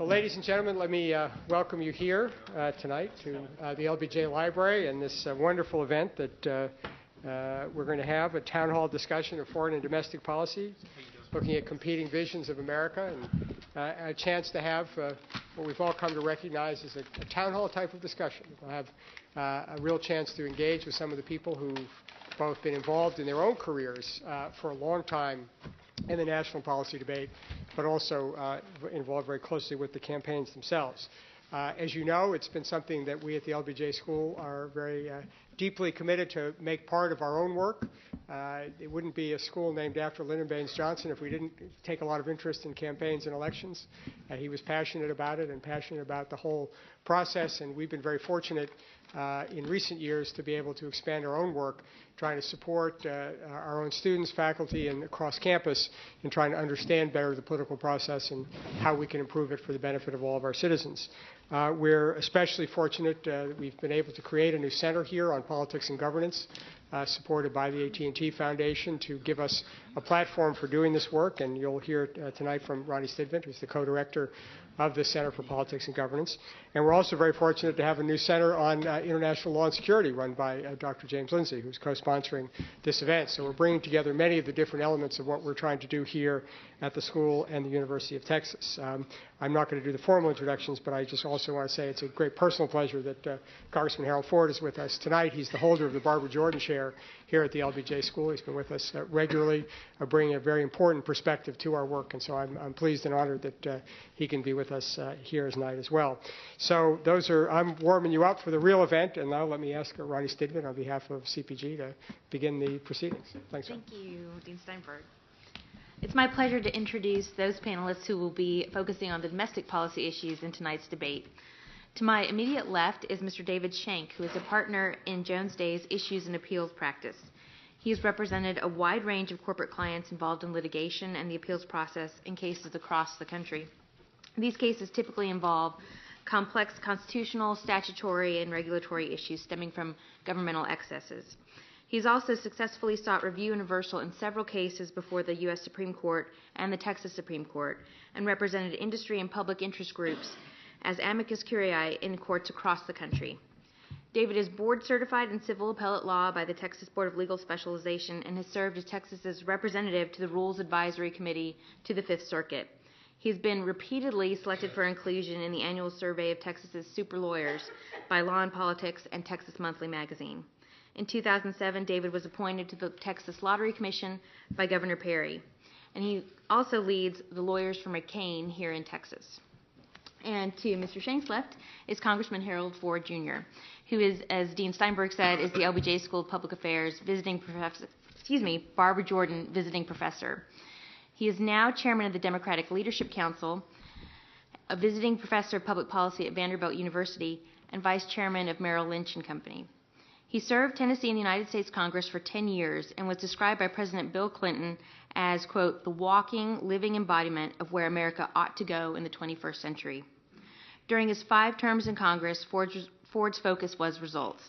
Well, ladies and gentlemen, let me welcome you here tonight to the LBJ Library and this wonderful event that we're going to have, a town hall discussion of foreign and domestic policy, looking at competing visions of America, and a chance to have what we've all come to recognize as a town hall type of discussion. We'll have a real chance to engage with some of the people who've both been involved in their own careers for a long time in the national policy debate, but also involved very closely with the campaigns themselves. As you know, it's been something that we at the LBJ School are very deeply committed to make part of our own work. It wouldn't be a school named after Lyndon Baines Johnson if we didn't take a lot of interest in campaigns and elections. He was passionate about it and passionate about the whole process, and we've been very fortunate in recent years to be able to expand our own work, trying to support our own students, faculty, and across campus in trying to understand better the political process and how we can improve it for the benefit of all of our citizens. We're especially fortunate that we've been able to create a new center here on politics and governance, supported by the AT&T Foundation, to give us a platform for doing this work. And you'll hear tonight from Veronica Stidvent, who's the co-director of the Center for Politics and Governance. And we're also very fortunate to have a new center on international law and security run by Dr. James Lindsay, who's co-sponsoring this event. So we're bringing together many of the different elements of what we're trying to do here at the school and the University of Texas. I'm not going to do the formal introductions, but I just also want to say it's a great personal pleasure that Congressman Harold Ford is with us tonight. He's the holder of the Barbara Jordan Chair here at the LBJ School. He's been with us regularly, bringing a very important perspective to our work, and so I'm pleased and honored that he can be with us here tonight as well. So I'm warming you up for the real event, and now let me ask Ronnie Stidvent on behalf of CPG to begin the proceedings. Thanks. Thank you, Dean Steinberg. It's my pleasure to introduce those panelists who will be focusing on the domestic policy issues in tonight's debate. To my immediate left is Mr. David Shank, who is a partner in Jones Day's Issues and Appeals practice. He has represented a wide range of corporate clients involved in litigation and the appeals process in cases across the country. These cases typically involve complex constitutional, statutory, and regulatory issues stemming from governmental excesses. He's also successfully sought review and reversal in several cases before the U.S. Supreme Court and the Texas Supreme Court, and represented industry and public interest groups as amicus curiae in courts across the country. David is board certified in civil appellate law by the Texas Board of Legal Specialization and has served as Texas's representative to the Rules Advisory Committee to the Fifth Circuit. He's been repeatedly selected for inclusion in the annual survey of Texas's super lawyers by Law and Politics and Texas Monthly Magazine. In 2007, David was appointed to the Texas Lottery Commission by Governor Perry, and he also leads the Lawyers for McCain here in Texas. And to Mr. Shank's left is Congressman Harold Ford, Jr., who is, as Dean Steinberg said, is the LBJ School of Public Affairs visiting professor, Barbara Jordan visiting professor. He is now chairman of the Democratic Leadership Council, a visiting professor of public policy at Vanderbilt University, and vice chairman of Merrill Lynch and Company. He served Tennessee in the United States Congress for 10 years and was described by President Bill Clinton as, quote, the walking, living embodiment of where America ought to go in the 21st century. During his 5 terms in Congress, Ford's focus was results.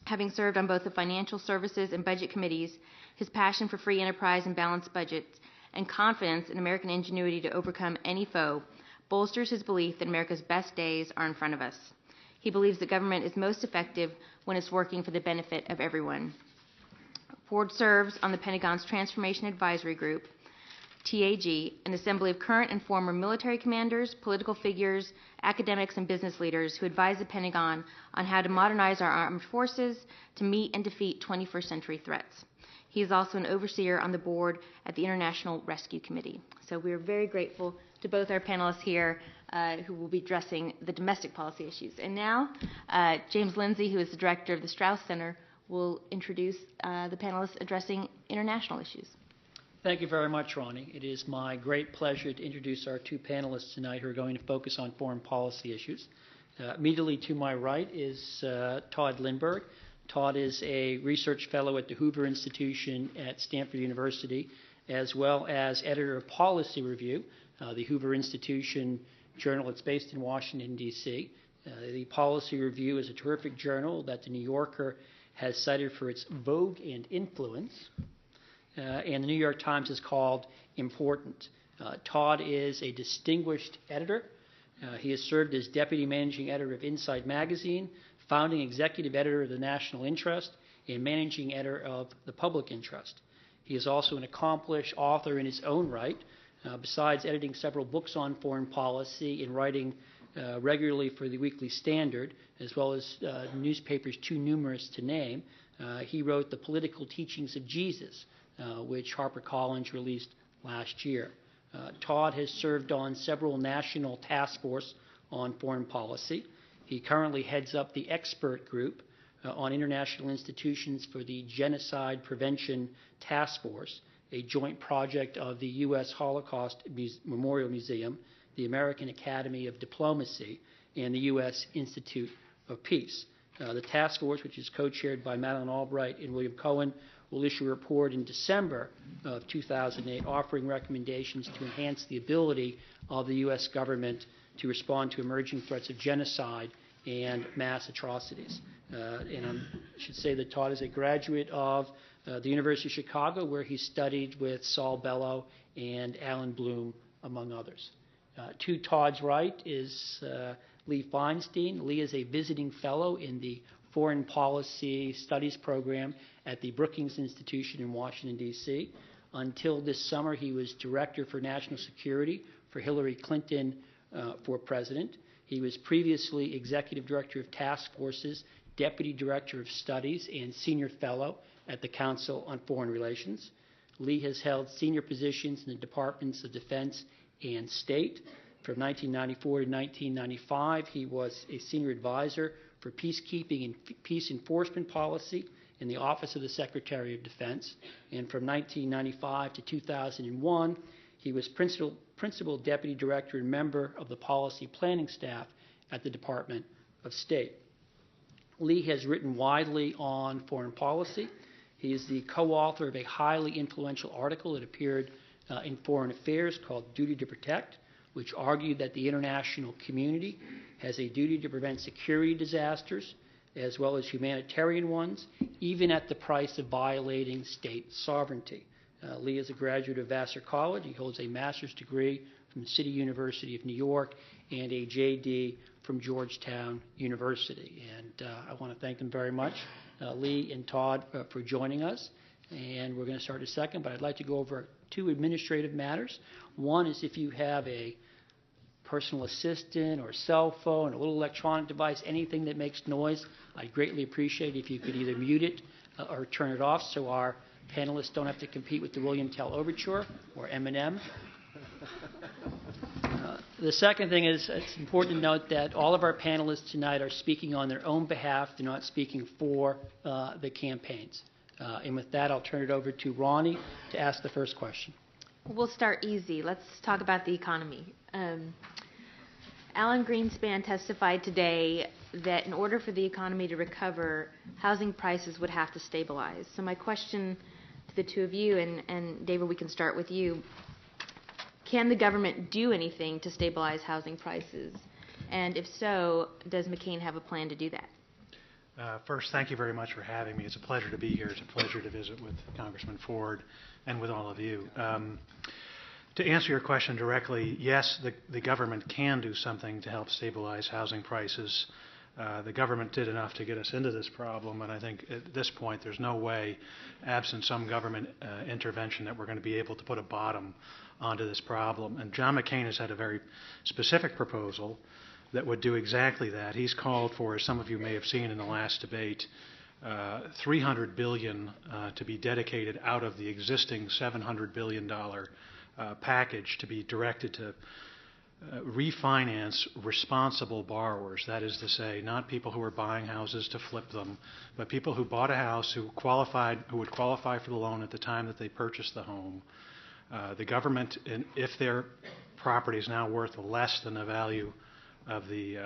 Having served on both the Financial Services and Budget Committees, his passion for free enterprise and balanced budgets and confidence in American ingenuity to overcome any foe bolsters his belief that America's best days are in front of us. He believes that government is most effective when it's working for the benefit of everyone. Ford serves on the Pentagon's Transformation Advisory Group, TAG, an assembly of current and former military commanders, political figures, academics, and business leaders who advise the Pentagon on how to modernize our armed forces to meet and defeat 21st century threats. He is also an overseer on the board at the International Rescue Committee. So we are very grateful to both our panelists here who will be addressing the domestic policy issues. And now, James Lindsay, who is the director of the Strauss Center, will introduce the panelists addressing international issues. Thank you very much, Ronnie. It is my great pleasure to introduce our 2 panelists tonight who are going to focus on foreign policy issues. Immediately to my right is Tod Lindberg. Tod is a research fellow at the Hoover Institution at Stanford University, as well as editor of Policy Review, the Hoover Institution journal. It's based in Washington, D.C. The Policy Review is a terrific journal that the New Yorker has cited for its vogue and influence, and the New York Times has called important. Tod is a distinguished editor He has served as deputy managing editor of Inside Magazine, founding executive editor of the National Interest, and managing editor of the Public Interest. He is also an accomplished author in his own right, besides editing several books on foreign policy and writing regularly for the Weekly Standard, as well as newspapers too numerous to name. He wrote The Political Teachings of Jesus, which HarperCollins released last year. Tod has served on several national task forces on foreign policy. He currently heads up the expert group on international institutions for the Genocide Prevention Task Force, a joint project of the U.S. Holocaust Memorial Museum, the American Academy of Diplomacy, and the U.S. Institute of Peace. The task force, which is co-chaired by Madeleine Albright and William Cohen, will issue a report in December of 2008 offering recommendations to enhance the ability of the U.S. government to respond to emerging threats of genocide and mass atrocities. And I should say that Tod is a graduate of the University of Chicago, where he studied with Saul Bellow and Alan Bloom, among others. To Tod's right is Lee Feinstein. Lee is a visiting fellow in the Foreign Policy Studies program at the Brookings Institution in Washington, D.C. Until this summer, he was Director for National Security for Hillary Clinton for President. He was previously Executive Director of Task Forces, Deputy Director of Studies, and Senior Fellow at the Council on Foreign Relations. Lee has held senior positions in the Departments of Defense and State. From 1994 to 1995, he was a senior advisor for peacekeeping and peace enforcement policy in the Office of the Secretary of Defense. And from 1995 to 2001, he was principal deputy director and member of the policy planning staff at the Department of State. Lee has written widely on foreign policy. He is the co-author of a highly influential article that appeared in Foreign Affairs called Duty to Protect, which argued that the international community has a duty to prevent security disasters as well as humanitarian ones, even at the price of violating state sovereignty. Lee is a graduate of Vassar College. He holds a master's degree from the City University of New York and a JD from Georgetown University. And I want to thank them very much, Lee and Tod, for joining us. And we're going to start in a second, but I'd like to go over two administrative matters. One is if you have a personal assistant or a cell phone, a little electronic device, anything that makes noise, I'd greatly appreciate if you could either mute it or turn it off so our panelists don't have to compete with the William Tell Overture or Eminem. The second thing is it's important to note that all of our panelists tonight are speaking on their own behalf. They're not speaking for the campaigns. And with that, I'll turn it over to Ronnie to ask the first question. We'll start easy. Let's talk about the economy. Alan Greenspan testified today that in order for the economy to recover, housing prices would have to stabilize. So my question to the two of you, and David, we can start with you. Can the government do anything to stabilize housing prices? And if so, does McCain have a plan to do that? First, thank you very much for having me. It's a pleasure to be here. It's a pleasure to visit with Congressman Ford and with all of you. To answer your question directly, yes, the government can do something to help stabilize housing prices. The government did enough to get us into this problem, and I think at this point there's no way, absent some government intervention, that we're going to be able to put a bottom onto this problem. And John McCain has had a very specific proposal that would do exactly that. He's called for, as some of you may have seen in the last debate, $300 billion to be dedicated out of the existing $700 billion package to be directed to refinance responsible borrowers. That is to say, not people who are buying houses to flip them, but people who bought a house who would qualify for the loan at the time that they purchased the home. The government, if their property is now worth less than the value of the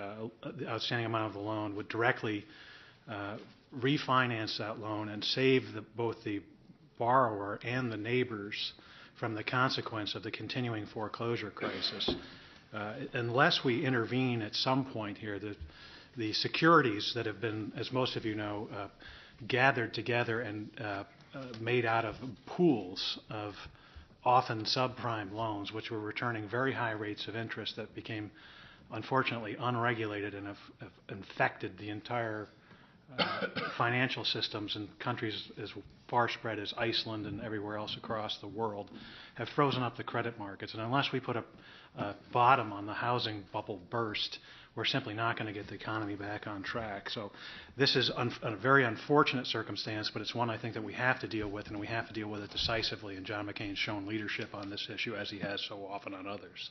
outstanding amount of the loan, would directly refinance that loan and save both the borrower and the neighbors from the consequence of the continuing foreclosure crisis. Unless we intervene at some point here, the securities that have been, as most of you know, gathered together and made out of pools of often subprime loans, which were returning very high rates of interest that became unfortunately unregulated and have infected the entire financial systems in countries as far spread as Iceland and everywhere else across the world, have frozen up the credit markets. And unless we put a bottom on the housing bubble burst, we're simply not going to get the economy back on track. So this is a very unfortunate circumstance, but it's one I think that we have to deal with, and we have to deal with it decisively. And John McCain's shown leadership on this issue, as he has so often on others.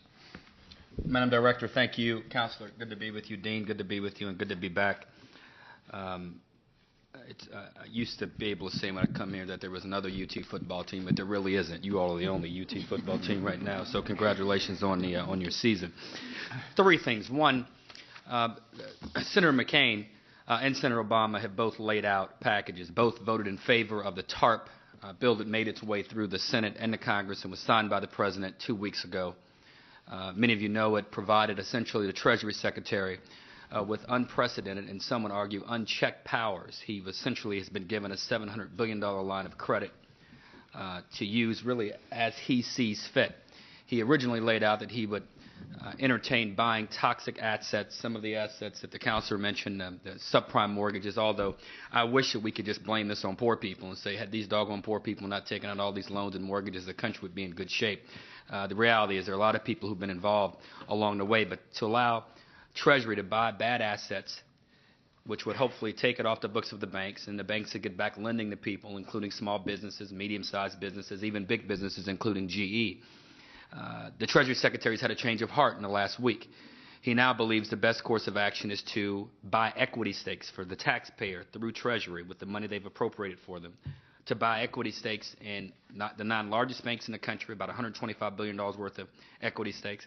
Madam Director, thank you. Counselor, good to be with you. Dean, good to be with you, and good to be back. I used to be able to say when I come here that there was another UT football team, but there really isn't. You all are the only UT football team right now, so congratulations on your season. Three things. One, Senator McCain and Senator Obama have both laid out packages. Both voted in favor of the TARP bill that made its way through the Senate and the Congress and was signed by the President 2 weeks ago. Many of you know it provided essentially the Treasury Secretary with unprecedented and some would argue unchecked powers. He essentially has been given a $700 billion line of credit to use really as he sees fit. He originally laid out that he would entertain buying toxic assets, some of the assets that the counselor mentioned, the subprime mortgages, although I wish that we could just blame this on poor people and say, had these doggone poor people not taken out all these loans and mortgages, the country would be in good shape. The reality is there are a lot of people who've been involved along the way, but to allow Treasury to buy bad assets, which would hopefully take it off the books of the banks, and the banks would get back lending to people, including small businesses, medium-sized businesses, even big businesses, including GE. The Treasury Secretary's had a change of heart in the last week. He now believes the best course of action is to buy equity stakes for the taxpayer through Treasury with the money they've appropriated for them, to buy equity stakes in the 9 largest banks in the country, about $125 billion worth of equity stakes.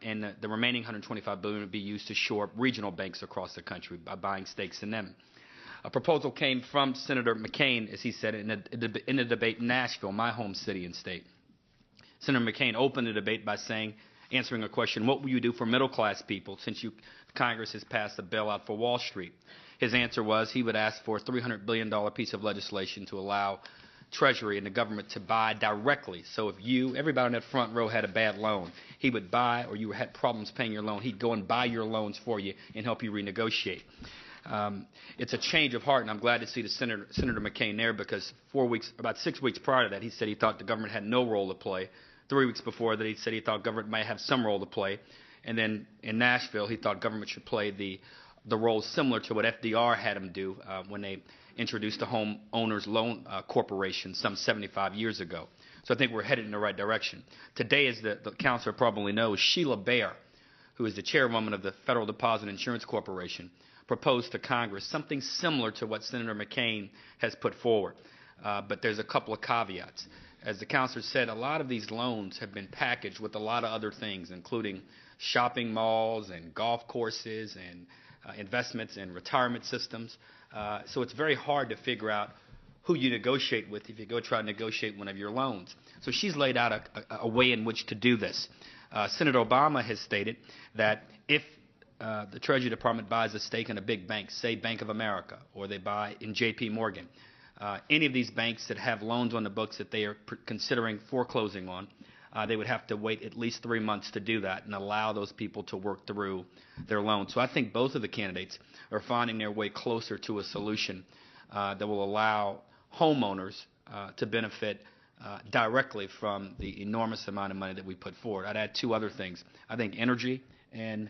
And the remaining $125 billion would be used to shore up regional banks across the country by buying stakes in them. A proposal came from Senator McCain, as he said, in a debate in Nashville, my home city and state. Senator McCain opened the debate by answering a question, what will you do for middle-class people since Congress has passed a bailout for Wall Street? His answer was he would ask for a $300 billion piece of legislation to allow Treasury and the government to buy directly. So if everybody in that front row had a bad loan, he would buy, or you had problems paying your loan, he'd go and buy your loans for you and help you renegotiate. It's a change of heart, and I'm glad to see Senator McCain there because about 6 weeks prior to that, he said he thought the government had no role to play. 3 weeks before that, he said he thought government might have some role to play. And then in Nashville, he thought government should play the role similar to what FDR had him do when they introduced the Home Owners Loan Corporation some 75 years ago. So I think we're headed in the right direction. Today, as the counselor probably knows, Sheila Bair, who is the chairwoman of the Federal Deposit Insurance Corporation, proposed to Congress something similar to what Senator McCain has put forward. But there's a couple of caveats. As the counselor said, a lot of these loans have been packaged with a lot of other things, including shopping malls and golf courses and investments in retirement systems. So it's very hard to figure out who you negotiate with if you go try to negotiate one of your loans. So she's laid out a way in which to do this. Senator Obama has stated that if the Treasury Department buys a stake in a big bank, say Bank of America, or they buy in J.P. Morgan, any of these banks that have loans on the books that they are considering foreclosing on, they would have to wait at least 3 months to do that and allow those people to work through their loans. So I think both of the candidates are finding their way closer to a solution that will allow homeowners to benefit directly from the enormous amount of money that we put forward. I'd add 2 other things. I think energy and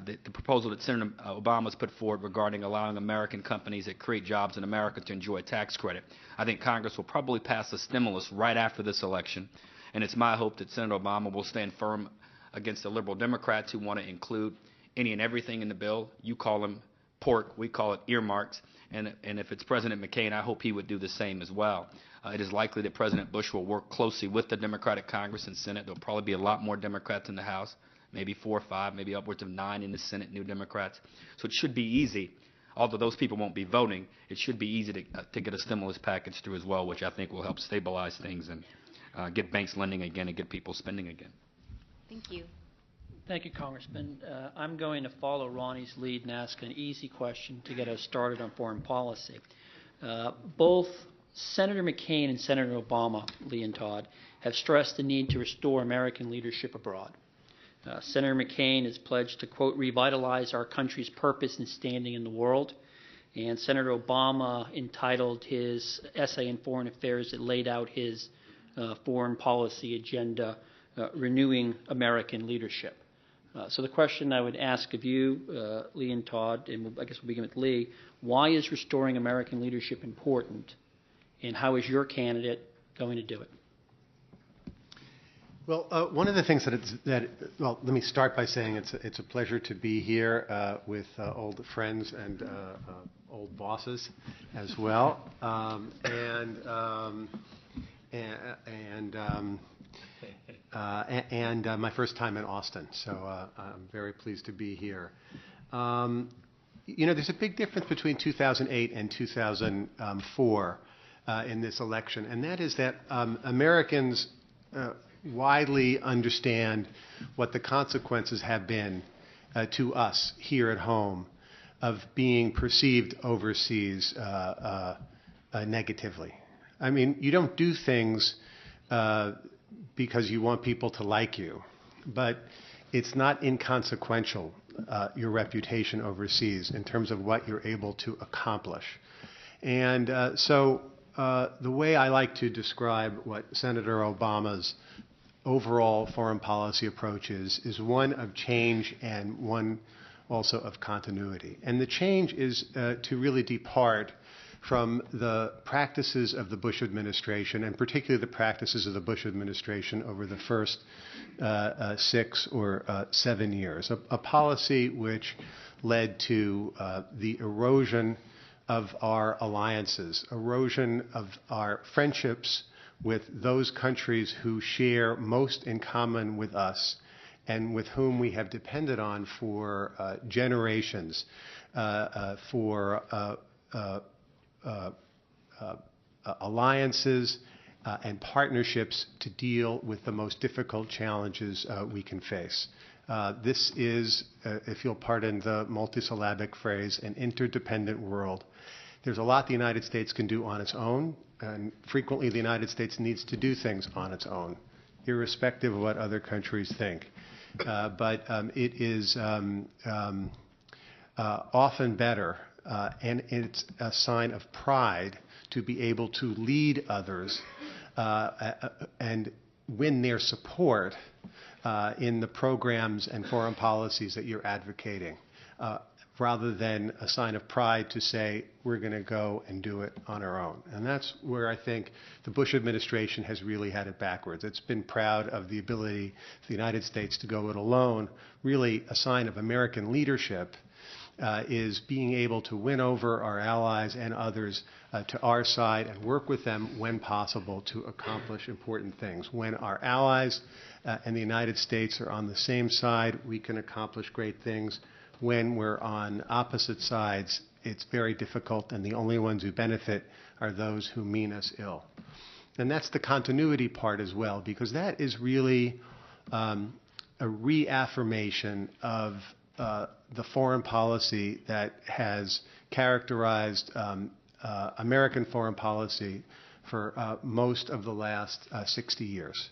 the proposal that Senator Obama's put forward regarding allowing American companies that create jobs in America to enjoy a tax credit. I think Congress will probably pass a stimulus right after this election, and it's my hope that Senator Obama will stand firm against the liberal Democrats who want to include any and everything in the bill. You call them pork, we call it earmarks, and if it's President McCain, I hope he would do the same as well. It is likely that President Bush will work closely with the Democratic Congress and Senate. There will probably be a lot more Democrats in the House, maybe 4 or 5, maybe upwards of 9 in the Senate, new Democrats. So it should be easy. Although those people won't be voting, it should be easy to get a stimulus package through as well, which I think will help stabilize things and get banks lending again and get people spending again. Thank you. Thank you, Congressman. I'm going to follow Ronnie's lead and ask an easy question to get us started on foreign policy. Both Senator McCain and Senator Obama, Lee and Tod, have stressed the need to restore American leadership abroad. Senator McCain has pledged to, quote, revitalize our country's purpose and standing in the world. And Senator Obama entitled his essay in Foreign Affairs that laid out his foreign policy agenda, Renewing American Leadership. So the question I would ask of you, Lee and Tod, and I guess we'll begin with Lee, why is restoring American leadership important, and how is your candidate going to do it? Well, one of the things let me start by saying it's a pleasure to be here with old friends and old bosses as well, and my first time in Austin, so I'm very pleased to be here. There's a big difference between 2008 and 2004 in this election, and that is that Americans widely understand what the consequences have been to us here at home of being perceived overseas negatively. I mean, you don't do things because you want people to like you, but it's not inconsequential, your reputation overseas in terms of what you're able to accomplish. And so the way I like to describe what Senator Obama's overall foreign policy approach is one of change and one also of continuity. And the change is to really depart from the practices of the Bush administration, and particularly the practices of the Bush administration over the first 6 or 7 years, a policy which led to the erosion of our alliances, erosion of our friendships with those countries who share most in common with us and with whom we have depended on for generations for alliances and partnerships to deal with the most difficult challenges we can face. This is, if you'll pardon the multisyllabic phrase, an interdependent world. There's a lot the United States can do on its own, and frequently the United States needs to do things on its own, irrespective of what other countries think. But it is often better, and it's a sign of pride to be able to lead others and win their support in the programs and foreign policies that you're advocating, rather than a sign of pride to say, we're going to go and do it on our own. And that's where I think the Bush administration has really had it backwards. It's been proud of the ability of the United States to go it alone. Really, a sign of American leadership is being able to win over our allies and others to our side and work with them when possible to accomplish important things. When our allies and the United States are on the same side, we can accomplish great things. When we're on opposite sides, it's very difficult, and the only ones who benefit are those who mean us ill. And that's the continuity part as well, because that is really a reaffirmation of the foreign policy that has characterized American foreign policy for most of the last 60 years.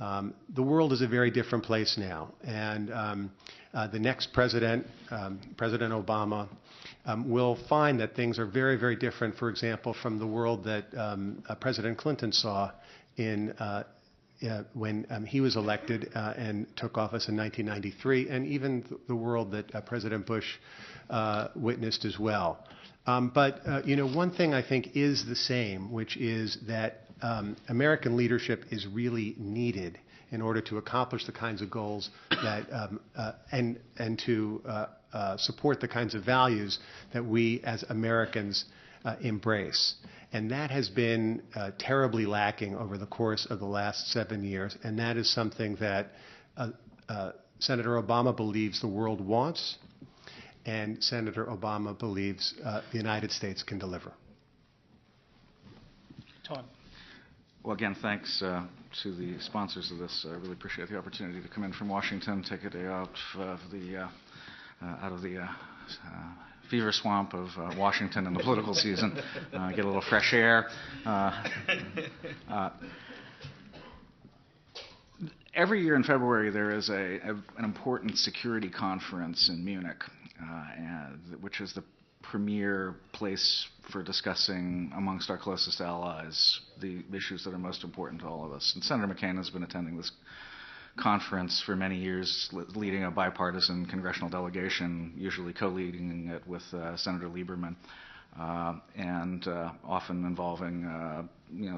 The world is a very different place now, and the next president, President Obama, will find that things are very, very different, for example, from the world that President Clinton saw in when he was elected and took office in 1993, and even the world that President Bush witnessed as well. But one thing I think is the same, which is that American leadership is really needed in order to accomplish the kinds of goals that and to support the kinds of values that we as Americans embrace. And that has been terribly lacking over the course of the last 7 years, and that is something that Senator Obama believes the world wants, and Senator Obama believes the United States can deliver. Tod. Well, again, thanks to the sponsors of this. I really appreciate the opportunity to come in from Washington, take a day out of the fever swamp of Washington in the political season, get a little fresh air. every year in February there is an important security conference in Munich, which is the premier place for discussing amongst our closest allies the issues that are most important to all of us. And Senator McCain has been attending this conference for many years, leading a bipartisan congressional delegation, usually co-leading it with Senator Lieberman, and often involving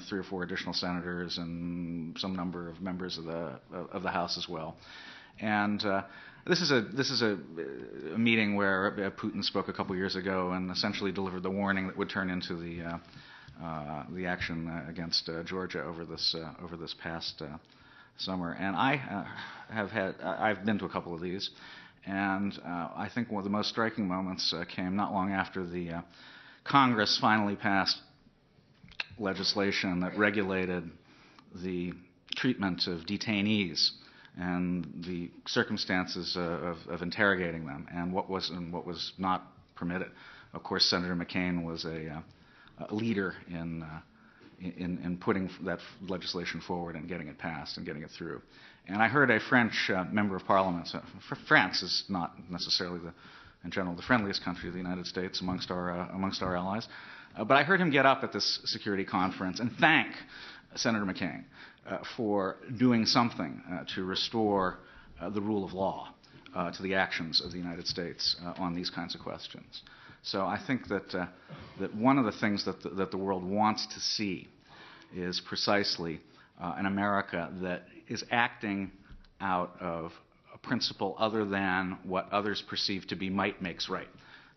3 or 4 additional senators and some number of members of the House as well. And this is a meeting where Putin spoke a couple years ago and essentially delivered the warning that would turn into the action against Georgia over this past summer. And I've been to a couple of these, and I think one of the most striking moments came not long after the Congress finally passed legislation that regulated the treatment of detainees and the circumstances of interrogating them and what was not permitted. Of course, Senator McCain was a leader in putting that legislation forward and getting it passed and getting it through. And I heard a French member of Parliament. France is not necessarily in general the friendliest country of the United States amongst our allies, but I heard him get up at this security conference and thank Senator McCain for doing something to restore the rule of law to the actions of the United States on these kinds of questions. So I think that one of the things that the world wants to see is precisely an America that is acting out of a principle other than what others perceive to be might makes right,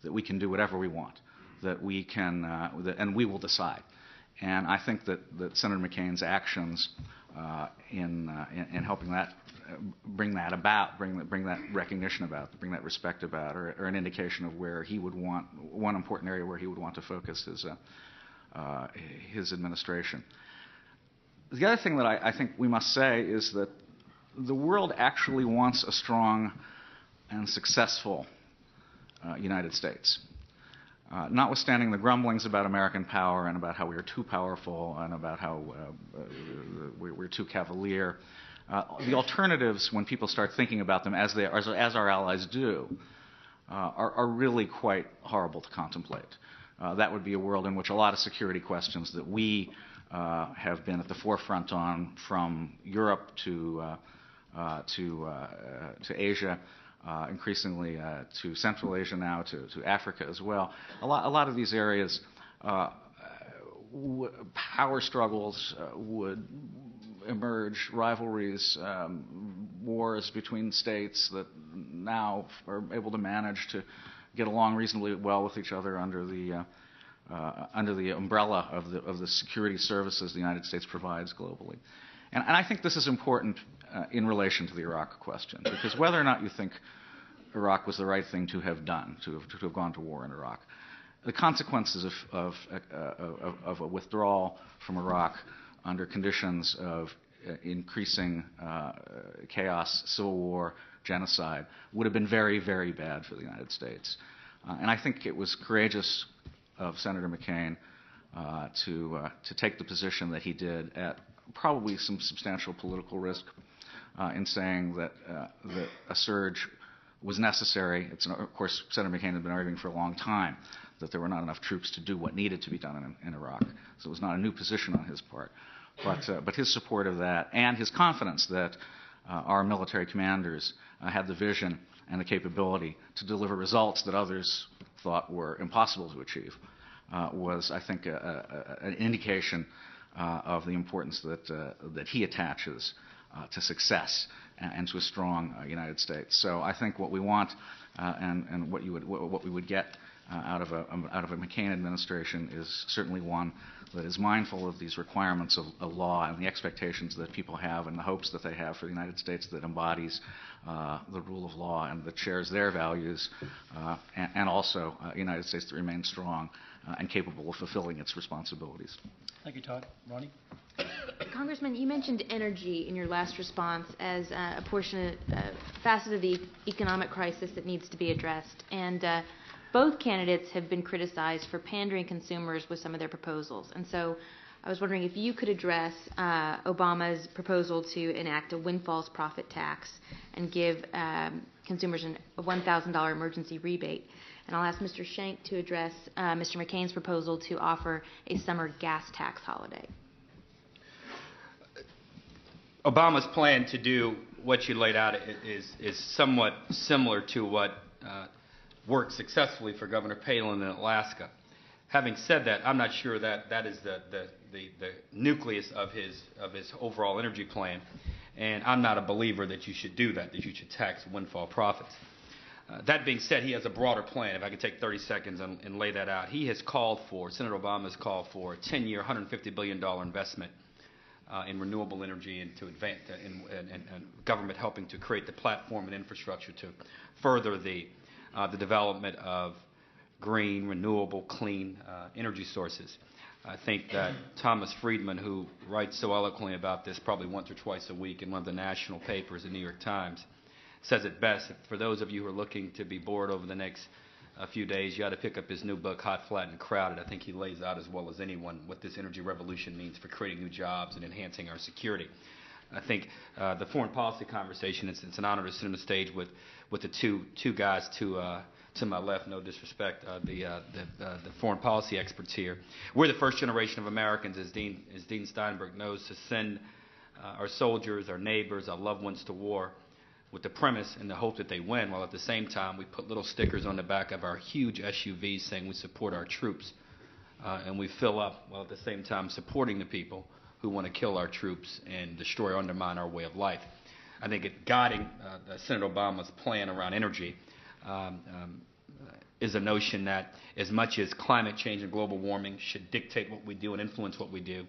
that we can do whatever we want, that we can, and we will decide. And I think that Senator McCain's actions in helping that bring that about, bring that recognition about, bring that respect about, or an indication of where he would want, one important area where he would want to focus his administration. The other thing that I think we must say is that the world actually wants a strong and successful United States. Notwithstanding the grumblings about American power and about how we are too powerful and about how we're too cavalier, the alternatives, when people start thinking about them as our allies do, are really quite horrible to contemplate. That would be a world in which a lot of security questions that we have been at the forefront on, from Europe to Asia, increasingly to Central Asia now, to Africa as well. A lot of these areas, power struggles would emerge, rivalries, wars between states that now are able to manage to get along reasonably well with each other under the umbrella of the security services the United States provides globally. And I think this is important in relation to the Iraq question, because whether or not you think Iraq was the right thing to have done, to have gone to war in Iraq, the consequences of a withdrawal from Iraq under conditions of increasing chaos, civil war, genocide, would have been very, very bad for the United States. And I think it was courageous of Senator McCain to take the position that he did at probably some substantial political risk in saying that a surge was necessary. Of course, Senator McCain had been arguing for a long time that there were not enough troops to do what needed to be done in Iraq. So it was not a new position on his part. But his support of that and his confidence that our military commanders had the vision and the capability to deliver results that others thought were impossible to achieve was, I think, an indication of the importance that he attaches to success and to a strong United States. So I think what we want and what we would get out of a McCain administration is certainly one that is mindful of these requirements of law and the expectations that people have and the hopes that they have for the United States, that embodies the rule of law and that shares their values, and also a United States that remains strong and capable of fulfilling its responsibilities. Thank you, Tod. Ronnie? Congressman, you mentioned energy in your last response as a facet of the economic crisis that needs to be addressed. And both candidates have been criticized for pandering consumers with some of their proposals. And so I was wondering if you could address Obama's proposal to enact a windfalls profit tax and give consumers a $1,000 emergency rebate. And I'll ask Mr. Schenck to address Mr. McCain's proposal to offer a summer gas tax holiday. Obama's plan to do what you laid out is somewhat similar to what worked successfully for Governor Palin in Alaska. Having said that, I'm not sure that that is the nucleus of his overall energy plan, and I'm not a believer that you should do that you should tax windfall profits. That being said, he has a broader plan. If I could take 30 seconds and lay that out. He has called for, Senator Obama has called for a 10-year, $150 billion investment in renewable energy and to advance and government helping to create the platform and infrastructure to further the development of green, renewable, clean energy sources. I think that Thomas Friedman, who writes so eloquently about this probably once or twice a week in one of the national papers, the New York Times, says it best. For those of you who are looking to be bored over the next few days, you ought to pick up his new book, Hot, Flat, and Crowded. I think he lays out as well as anyone what this energy revolution means for creating new jobs and enhancing our security. I think the foreign policy conversation, it's an honor to sit on the stage with the two guys to my left, no disrespect, the foreign policy experts here. We're the first generation of Americans, as Dean Steinberg knows, to send our soldiers, our neighbors, our loved ones to war with the premise and the hope that they win, while at the same time we put little stickers on the back of our huge SUVs saying we support our troops. And we fill up while at the same time supporting the people who want to kill our troops and destroy or undermine our way of life. I think guiding Senator Obama's plan around energy is a notion that as much as climate change and global warming should dictate what we do and influence what we do,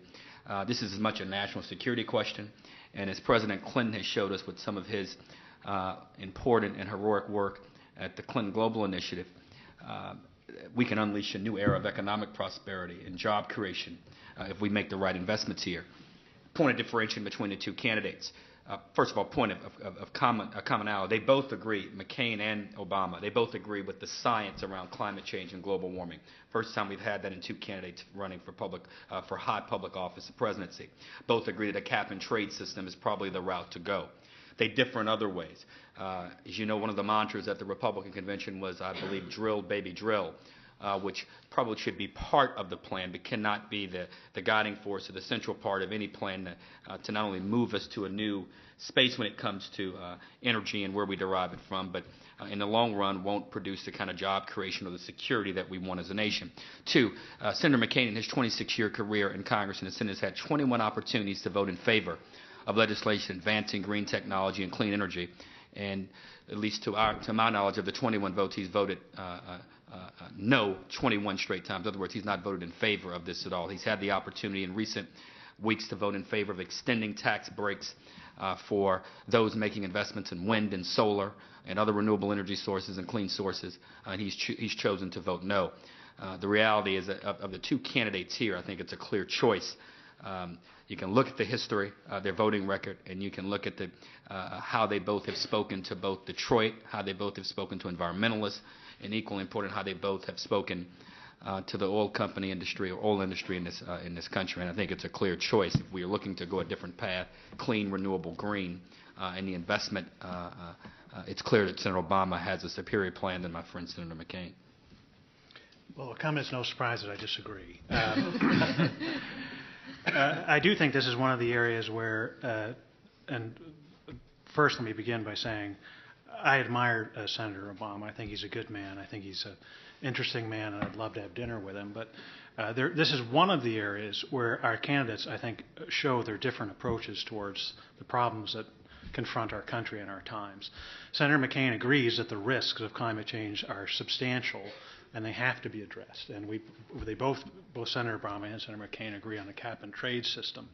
this is as much a national security question. And as President Clinton has showed us with some of his important and heroic work at the Clinton Global Initiative, we can unleash a new era of economic prosperity and job creation if we make the right investments here. Point of differentiation between the two candidates. First of all, point of commonality. They both agree, McCain and Obama, they both agree with the science around climate change and global warming. First time we've had that in two candidates running for high public office, the presidency. Both agree that a cap and trade system is probably the route to go. They differ in other ways. As you know, one of the mantras at the Republican convention was, I believe, drill, baby, drill, which probably should be part of the plan, but cannot be the guiding force or the central part of any plan to not only move us to a new space when it comes to energy and where we derive it from, but in the long run won't produce the kind of job creation or the security that we want as a nation. Two, Senator McCain in his 26-year career in Congress and the Senate has had 21 opportunities to vote in favor of legislation advancing green technology and clean energy. And at least to my knowledge, of the 21 votes, he's voted no 21 straight times. In other words, he's not voted in favor of this at all. He's had the opportunity in recent weeks to vote in favor of extending tax breaks for those making investments in wind and solar and other renewable energy sources and clean sources, and he's chosen to vote no. The reality is that of the two candidates here, I think it's a clear choice. You can look at the history, their voting record, and you can look at how they both have spoken to both Detroit, how they both have spoken to environmentalists, and equally important, how they both have spoken to the oil company industry or oil industry in this country. And I think it's a clear choice. If we are looking to go a different path, clean, renewable, green, and the investment, it's clear that Senator Obama has a superior plan than my friend Senator McCain. Well, it comes as no surprise that I disagree. I do think this is one of the areas where, and first let me begin by saying I admire Senator Obama. I think he's a good man. I think he's an interesting man, and I'd love to have dinner with him. But this is one of the areas where our candidates, I think, show their different approaches towards the problems that confront our country and our times. Senator McCain agrees that the risks of climate change are substantial and they have to be addressed. And both Senator Obama and Senator McCain agree on a cap and trade system.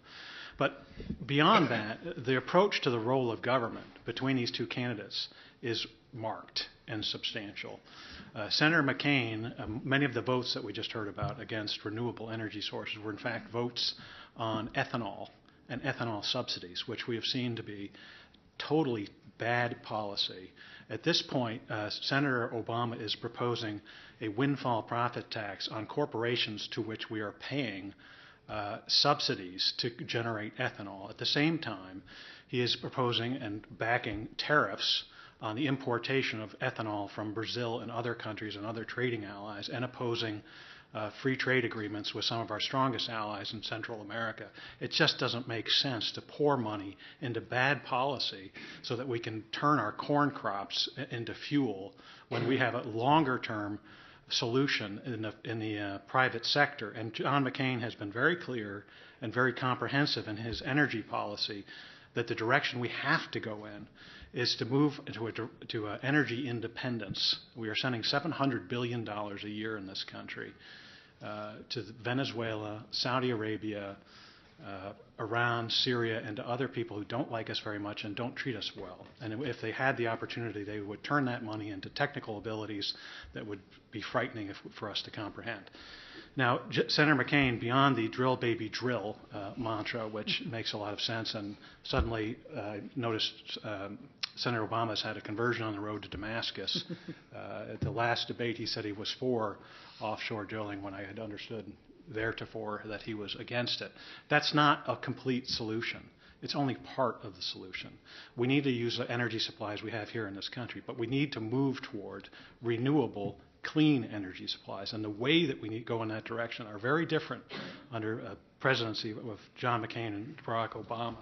But beyond that, the approach to the role of government between these two candidates is marked and substantial. Senator McCain, many of the votes that we just heard about against renewable energy sources were in fact votes on ethanol and ethanol subsidies, which we have seen to be totally bad policy. At this point, Senator Obama is proposing a windfall profit tax on corporations to which we are paying subsidies to generate ethanol. At the same time, he is proposing and backing tariffs on the importation of ethanol from Brazil and other countries and other trading allies, and opposing free trade agreements with some of our strongest allies in Central America. It just doesn't make sense to pour money into bad policy so that we can turn our corn crops into fuel when we have a longer-term solution in the private sector. And John McCain has been very clear and very comprehensive in his energy policy that the direction we have to go in is to move to energy independence. We are sending $700 billion a year in this country to Venezuela, Saudi Arabia, Iran, Syria, and to other people who don't like us very much and don't treat us well. And if they had the opportunity, they would turn that money into technical abilities that would be frightening for us to comprehend. Now, Senator McCain, beyond the drill baby drill mantra, which makes a lot of sense, and suddenly noticed Senator Obama's had a conversion on the road to Damascus. At the last debate, he said he was for offshore drilling when I had understood theretofore that he was against it. That's not a complete solution. It's only part of the solution. We need to use the energy supplies we have here in this country, but we need to move toward renewable, clean energy supplies. And the way that we need to go in that direction are very different under a presidency of John McCain and Barack Obama.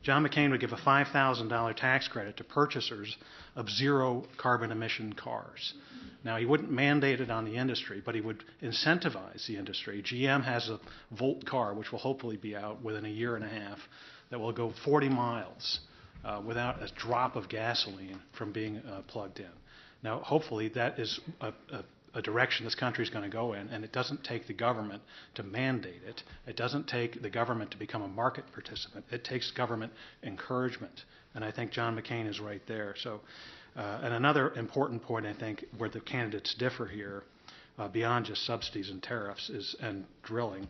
John McCain would give a $5,000 tax credit to purchasers of zero carbon emission cars. Now, he wouldn't mandate it on the industry, but he would incentivize the industry. GM has a Volt car, which will hopefully be out within a year and a half, that will go 40 miles without a drop of gasoline from being plugged in. Now, hopefully, that is a direction this country is going to go in, and it doesn't take the government to mandate it. It doesn't take the government to become a market participant. It takes government encouragement, and I think John McCain is right there. So, and another important point, I think, where the candidates differ here, beyond just subsidies and tariffs and drilling,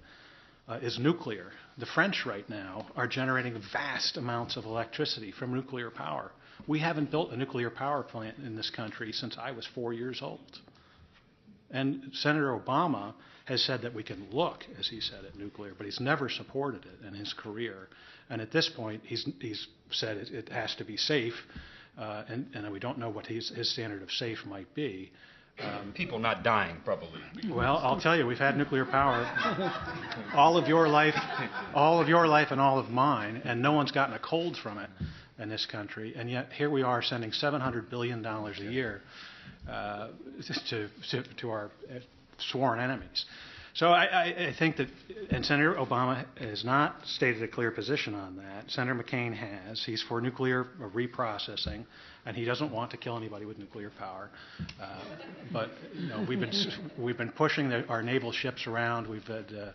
is nuclear. The French right now are generating vast amounts of electricity from nuclear power. We haven't built a nuclear power plant in this country since I was 4 years old. And Senator Obama has said that we can look, as he said, at nuclear, but he's never supported it in his career. And at this point, he's said it has to be safe, and we don't know what his standard of safe might be. People not dying, probably. Well, I'll tell you, we've had nuclear power all of your life and all of mine, and no one's gotten a cold from it in this country. And yet here we are sending $700 billion a year to our sworn enemies. So I think that, and Senator Obama has not stated a clear position on that. Senator McCain has. He's for nuclear reprocessing, and he doesn't want to kill anybody with nuclear power. But you know, we've been pushing our naval ships around. We've had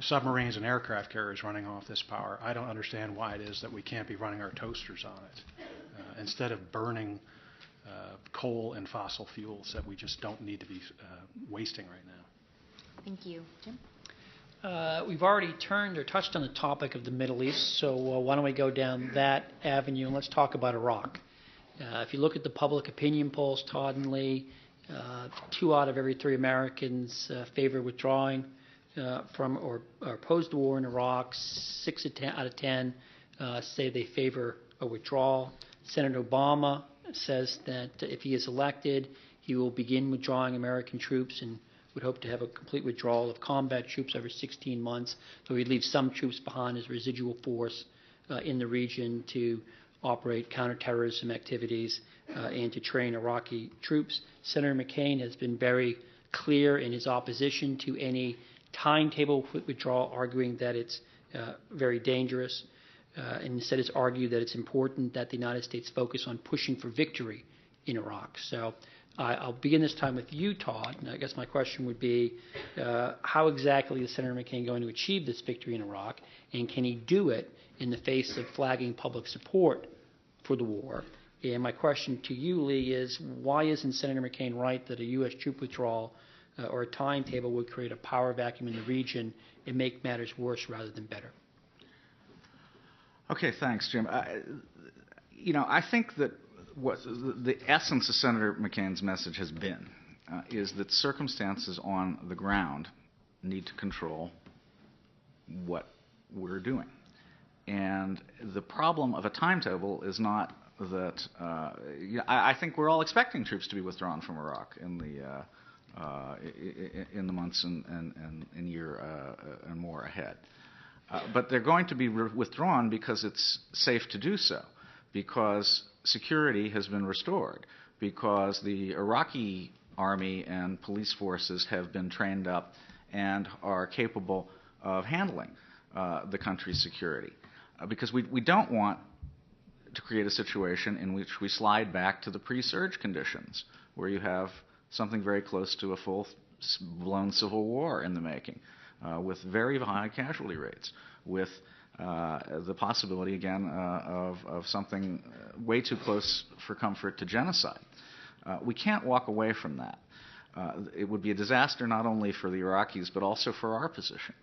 submarines and aircraft carriers running off this power. I don't understand why it is that we can't be running our toasters on it instead of burning coal and fossil fuels that we just don't need to be wasting right now. Thank you. Jim? We've already turned or touched on the topic of the Middle East, so why don't we go down that avenue and let's talk about Iraq. If you look at the public opinion polls, Tod and Lee, 2 out of every 3 Americans favor withdrawing from or oppose the war in Iraq. 6 out of 10 say they favor a withdrawal. Senator Obama says that if he is elected, he will begin withdrawing American troops and would hope to have a complete withdrawal of combat troops over 16 months. So he'd leave some troops behind as residual force in the region to operate counterterrorism activities and to train Iraqi troops. Senator McCain has been very clear in his opposition to any timetable withdrawal, arguing that it's very dangerous. And instead has argued that it's important that the United States focus on pushing for victory in Iraq. So I'll begin this time with you, Tod. And I guess my question would be, how exactly is Senator McCain going to achieve this victory in Iraq? And can he do it in the face of flagging public support for the war? And my question to you, Lee, is why isn't Senator McCain right that a U.S. troop withdrawal or a timetable would create a power vacuum in the region and make matters worse rather than better? Okay, thanks, Jim. I think that what the essence of Senator McCain's message has been is that circumstances on the ground need to control what we're doing. And the problem of a timetable is not that I think we're all expecting troops to be withdrawn from Iraq in the months and year and more ahead. But they're going to be withdrawn because it's safe to do so, because security has been restored, because the Iraqi army and police forces have been trained up and are capable of handling the country's security. Because we don't want to create a situation in which we slide back to the pre-surge conditions, where you have something very close to a full-blown civil war in the making, with very high casualty rates, with the possibility, again, of something way too close for comfort to genocide. We can't walk away from that. It would be a disaster not only for the Iraqis, but also for our position.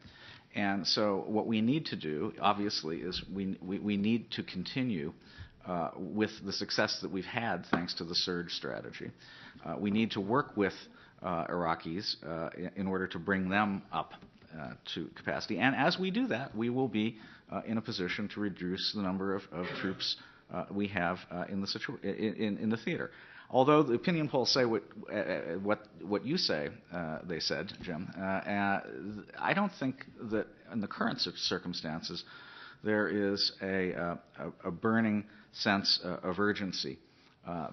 And so what we need to do, obviously, is we need to continue with the success that we've had thanks to the surge strategy. We need to work with Iraqis in order to bring them up to capacity. And as we do that, we will be in a position to reduce the number of troops we have in the theater. Although the opinion polls say what you say, they said, Jim, I don't think that in the current circumstances there is a burning sense of urgency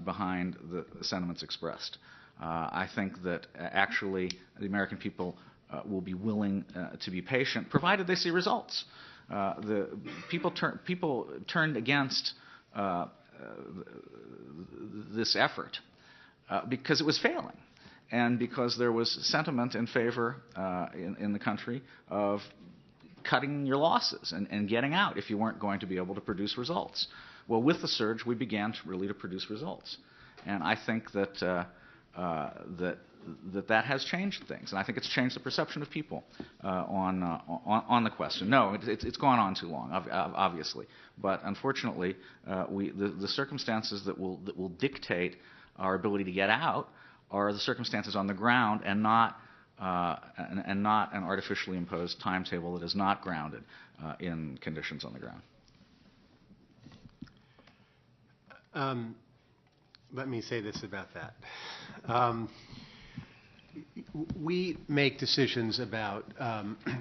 behind the sentiments expressed. I think that actually the American people will be willing to be patient, provided they see results. The people turned against this effort because it was failing, and because there was sentiment in favor in the country of cutting your losses and getting out if you weren't going to be able to produce results. Well, with the surge, we began to produce results, and I think that that has changed things, and I think it's changed the perception of people on the question. No, it's gone on too long, obviously, but unfortunately, the circumstances that will dictate our ability to get out are the circumstances on the ground, and not an artificially imposed timetable that is not grounded in conditions on the ground. Let me say this about that. We make decisions about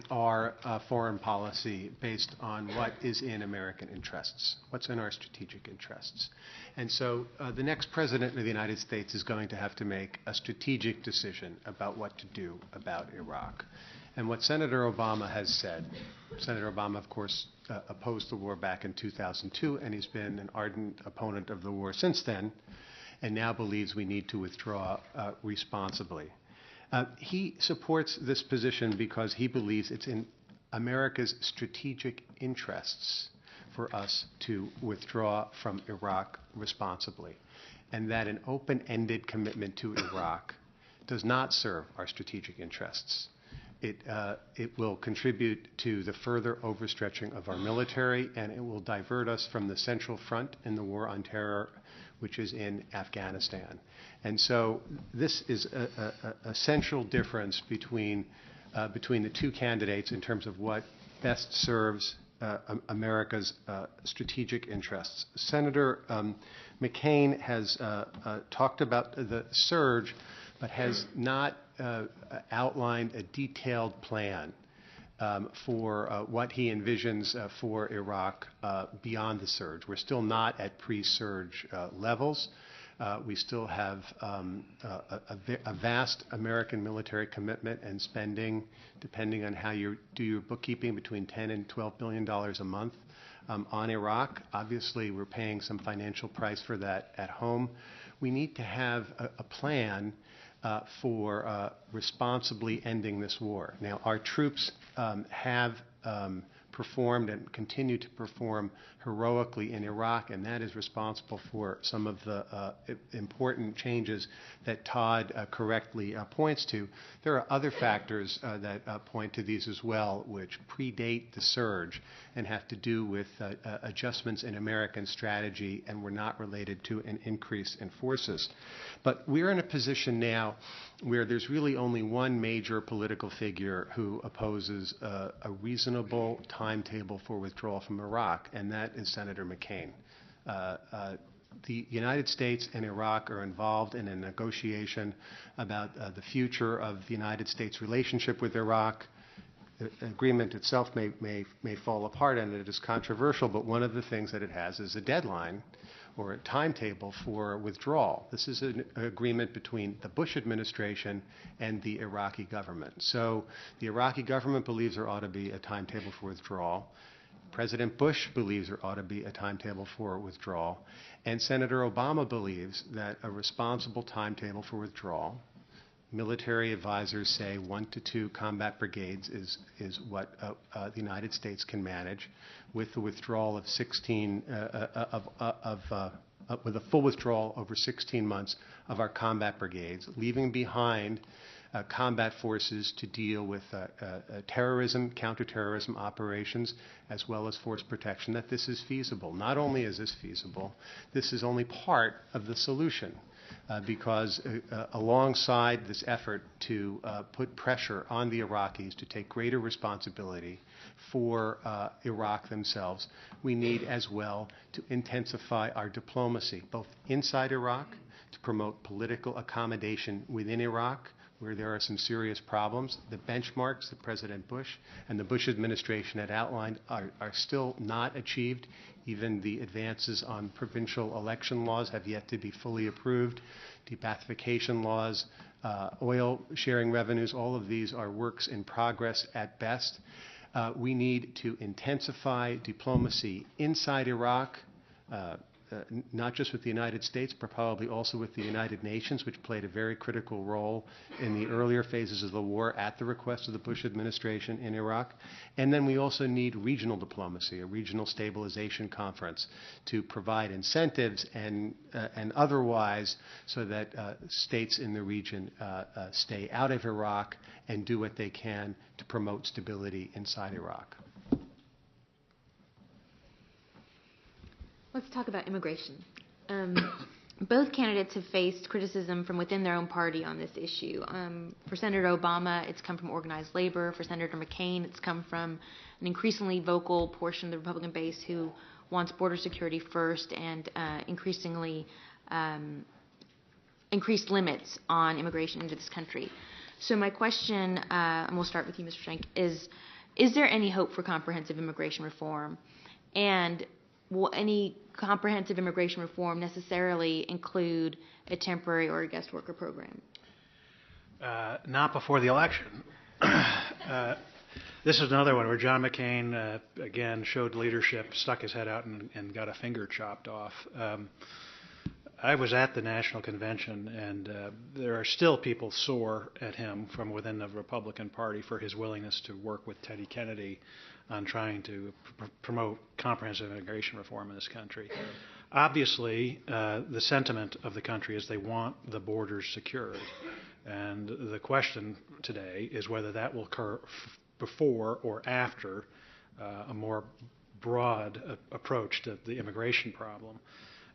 our foreign policy based on what is in American interests, what's in our strategic interests. And so the next president of the United States is going to have to make a strategic decision about what to do about Iraq. And what Senator Obama has said, Senator Obama, of course, opposed the war back in 2002, and he's been an ardent opponent of the war since then, and now believes we need to withdraw responsibly. He supports this position because he believes it's in America's strategic interests for us to withdraw from Iraq responsibly, and that an open-ended commitment to Iraq does not serve our strategic interests. It will contribute to the further overstretching of our military, and it will divert us from the central front in the war on terror, which is in Afghanistan. And so this is a central difference between the two candidates in terms of what best serves America's strategic interests. Senator McCain has talked about the surge, but has not outlined a detailed plan for what he envisions for Iraq beyond the surge. We're still not at pre-surge levels. We still have a vast American military commitment and spending, depending on how you do your bookkeeping, between $10 and $12 billion a month on Iraq. Obviously, we're paying some financial price for that at home. We need to have a plan for responsibly ending this war. Now, our troops have performed and continue to perform heroically in Iraq, and that is responsible for some of the important changes that Tod correctly points to. There are other factors that point to these as well, which predate the surge and have to do with adjustments in American strategy and were not related to an increase in forces. But we're in a position now where there's really only one major political figure who opposes a reasonable timetable for withdrawal from Iraq, and that is Senator McCain. The United States and Iraq are involved in a negotiation about the future of the United States' relationship with Iraq. The agreement itself may fall apart, and it is controversial, but one of the things that it has is a deadline or a timetable for withdrawal. This is an agreement between the Bush administration and the Iraqi government. So the Iraqi government believes there ought to be a timetable for withdrawal. President Bush believes there ought to be a timetable for withdrawal. And Senator Obama believes that a responsible timetable for withdrawal, military advisors say 1 to 2 combat brigades is what the United States can manage, with the withdrawal of 16 with a full withdrawal over 16 months of our combat brigades, leaving behind combat forces to deal with terrorism, counterterrorism operations, as well as force protection, that this is feasible. Not only is this feasible, this is only part of the solution. Because alongside this effort to put pressure on the Iraqis to take greater responsibility for Iraq themselves, we need as well to intensify our diplomacy, both inside Iraq, to promote political accommodation within Iraq, where there are some serious problems. The benchmarks that President Bush and the Bush administration had outlined are still not achieved. Even the advances on provincial election laws have yet to be fully approved. Debathification laws, oil sharing revenues, all of these are works in progress at best. We need to intensify diplomacy inside Iraq, not just with the United States, but probably also with the United Nations, which played a very critical role in the earlier phases of the war at the request of the Bush administration in Iraq. And then we also need regional diplomacy, a regional stabilization conference, to provide incentives and otherwise so that states in the region stay out of Iraq and do what they can to promote stability inside Iraq. Let's talk about immigration. Both candidates have faced criticism from within their own party on this issue. For Senator Obama, it's come from organized labor. For Senator McCain, it's come from an increasingly vocal portion of the Republican base who wants border security first and increasingly increased limits on immigration into this country. So my question, and we'll start with you, Mr. Shank, is there any hope for comprehensive immigration reform? And will any comprehensive immigration reform necessarily include a temporary or a guest worker program? Not before the election. This is another one where John McCain, again, showed leadership, stuck his head out and got a finger chopped off. I was at the National Convention, and there are still people sore at him from within the Republican Party for his willingness to work with Teddy Kennedy on trying to promote comprehensive immigration reform in this country. Obviously, the sentiment of the country is they want the borders secured. And the question today is whether that will occur before or after a more broad approach to the immigration problem.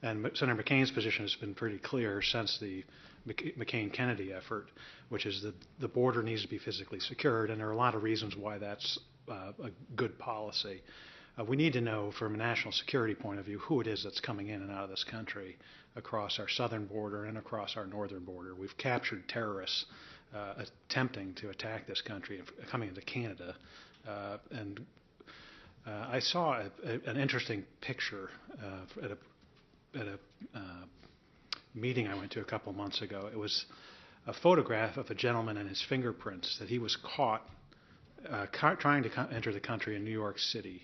And Senator McCain's position has been pretty clear since the McCain-Kennedy effort, which is that the border needs to be physically secured, and there are a lot of reasons why that's a good policy. We need to know, from a national security point of view, who it is that's coming in and out of this country across our southern border and across our northern border. We've captured terrorists attempting to attack this country and coming into Canada. And I saw an interesting picture at a meeting I went to a couple months ago. It was a photograph of a gentleman and his fingerprints that he was caught trying to enter the country in New York City.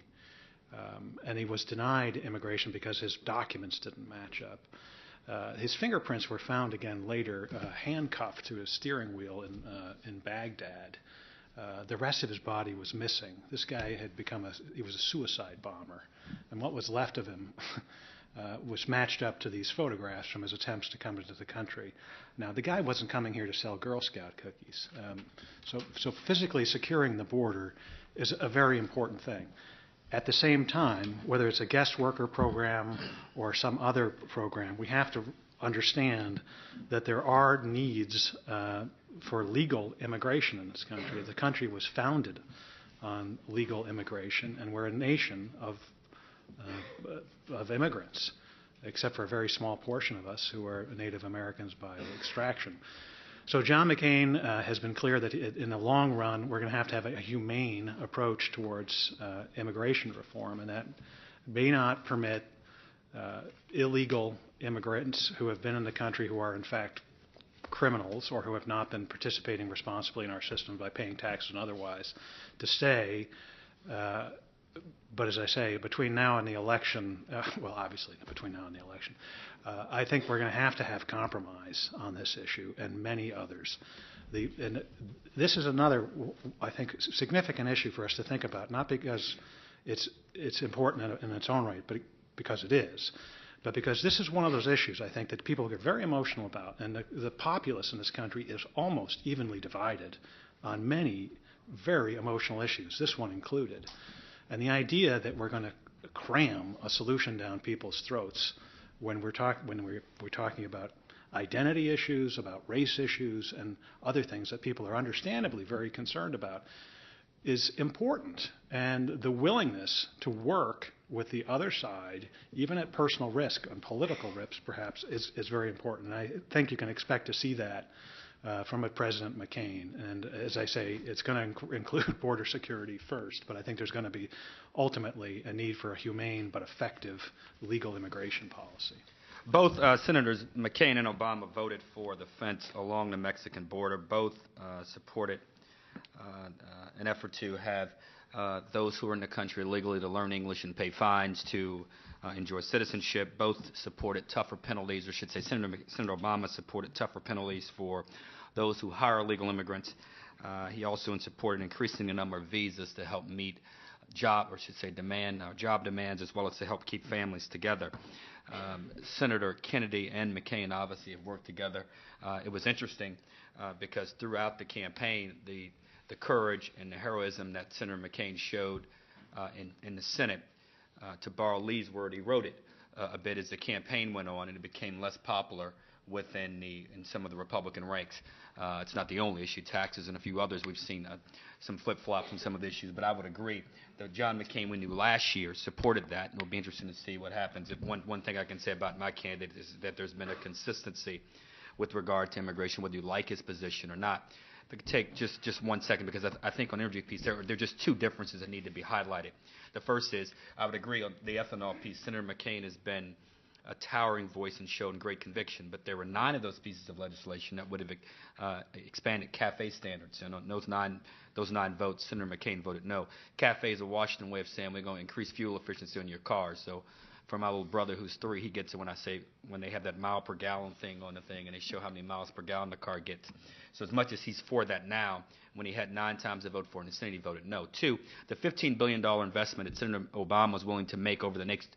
And he was denied immigration because his documents didn't match up. His fingerprints were found again later handcuffed to a steering wheel in Baghdad. The rest of his body was missing. This guy had he was a suicide bomber. And what was left of him was matched up to these photographs from his attempts to come into the country. Now, the guy wasn't coming here to sell Girl Scout cookies. So physically securing the border is a very important thing. At the same time, whether it's a guest worker program or some other program, we have to understand that there are needs for legal immigration in this country. The country was founded on legal immigration, and we're a nation of immigrants, except for a very small portion of us who are Native Americans by extraction. So John McCain has been clear that in the long run, we're going to have a humane approach towards immigration reform, and that may not permit illegal immigrants who have been in the country who are in fact criminals or who have not been participating responsibly in our system by paying taxes and otherwise to stay. But as I say, between now and the election, well, obviously between now and the election, I think we're going to have compromise on this issue and many others. And this is another, I think, significant issue for us to think about, not because it's important in its own right, but because it is. But because this is one of those issues, I think, that people get very emotional about. And the populace in this country is almost evenly divided on many very emotional issues, this one included. And the idea that we're going to cram a solution down people's throats when we're talking about identity issues, about race issues, and other things that people are understandably very concerned about is important. And the willingness to work with the other side, even at personal risk and political risk perhaps, is very important. And I think you can expect to see that from President McCain. And as I say, it's going to include border security first, but I think there's going to be ultimately a need for a humane but effective legal immigration policy. Both Senators McCain and Obama voted for the fence along the Mexican border. Both supported an effort to have those who are in the country illegally to learn English and pay fines to enjoy citizenship. Both supported tougher penalties, or should say Senator Obama supported tougher penalties for those who hire illegal immigrants. He also supported increasing the number of visas to help meet job demands, as well as to help keep families together. Senator Kennedy and McCain obviously have worked together. It was interesting because throughout the campaign, the courage and the heroism that Senator McCain showed in the Senate, to borrow Lee's word, he wrote it a bit as the campaign went on, and it became less popular in some of the Republican ranks. It's not the only issue. Taxes and a few others, we've seen some flip-flops in some of the issues, but I would agree that John McCain, we knew last year, supported that, and it'll be interesting to see what happens. One thing I can say about my candidate is that there's been a consistency with regard to immigration, whether you like his position or not. If I could take just 1 second, because I think on the energy piece, there are just two differences that need to be highlighted. The first is, I would agree on the ethanol piece. Senator McCain has been a towering voice and shown great conviction, but there were 9 of those pieces of legislation that would have expanded CAFE standards. And on those nine votes, Senator McCain voted no. CAFE is a Washington way of saying we're going to increase fuel efficiency on your cars. So for my little brother who's 3, he gets it when they have that mile per gallon thing on the thing, and they show how many miles per gallon the car gets. So as much as he's for that now, when he had 9 times the vote for it in the Senate, he voted no. 2, the $15 billion investment that Senator Obama was willing to make over the next,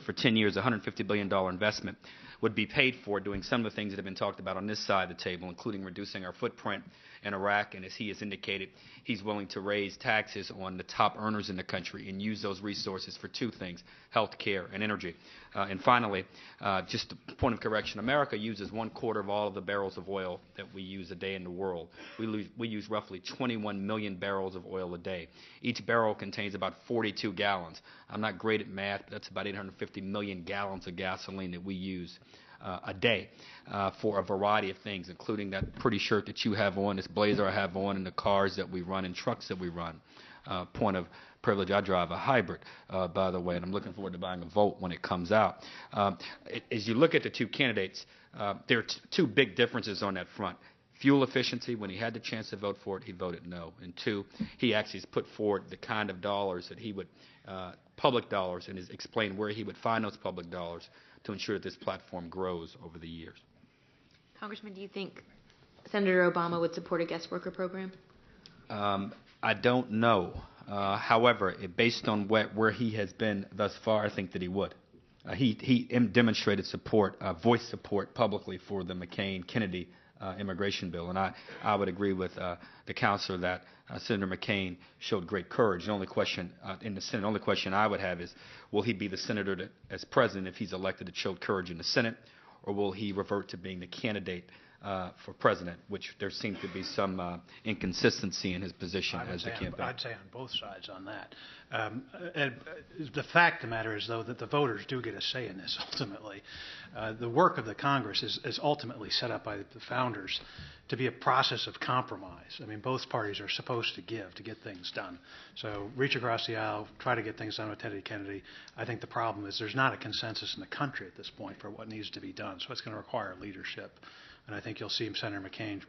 for 10 years, $150 billion investment, would be paid for doing some of the things that have been talked about on this side of the table, including reducing our footprint in Iraq. And as he has indicated, he's willing to raise taxes on the top earners in the country and use those resources for 2 things, health care and energy. And finally, just a point of correction, America uses 1/4 of all of the barrels of oil that we use a day in the world. We use roughly 21 million barrels of oil a day. Each barrel contains about 42 gallons. I'm not great at math, but that's about 850 million gallons of gasoline that we use a day for a variety of things, including that pretty shirt that you have on, this blazer I have on, and the cars that we run and trucks that we run. Point of privilege, I drive a hybrid, by the way, and I'm looking forward to buying a Volt when it comes out. As you look at the 2 candidates, there are 2 big differences on that front. Fuel efficiency, when he had the chance to vote for it, he voted no. And 2, he actually has put forward the kind of dollars that he would, public dollars, and has explained where he would find those public dollars to ensure that this platform grows over the years. Congressman, do you think Senator Obama would support a guest worker program? I don't know. However, based on where he has been thus far, I think that he would. He demonstrated support, voiced support publicly for the McCain-Kennedy immigration bill, and I would agree with the counselor that Senator McCain showed great courage. The only question in the Senate, the only question I would have is, will he be the senator that, as president, if he's elected, that showed courage in the Senate, or will he revert to being the candidate for president, which there seems to be some inconsistency in his position as the campaign. I'd say on both sides on that. And the fact of the matter is, though, that the voters do get a say in this ultimately. The work of the Congress is ultimately set up by the founders to be a process of compromise. I mean, both parties are supposed to give to get things done. So reach across the aisle, try to get things done with Teddy Kennedy. I think the problem is there's not a consensus in the country at this point for what needs to be done. So it's going to require leadership. And I think you'll see Senator McCain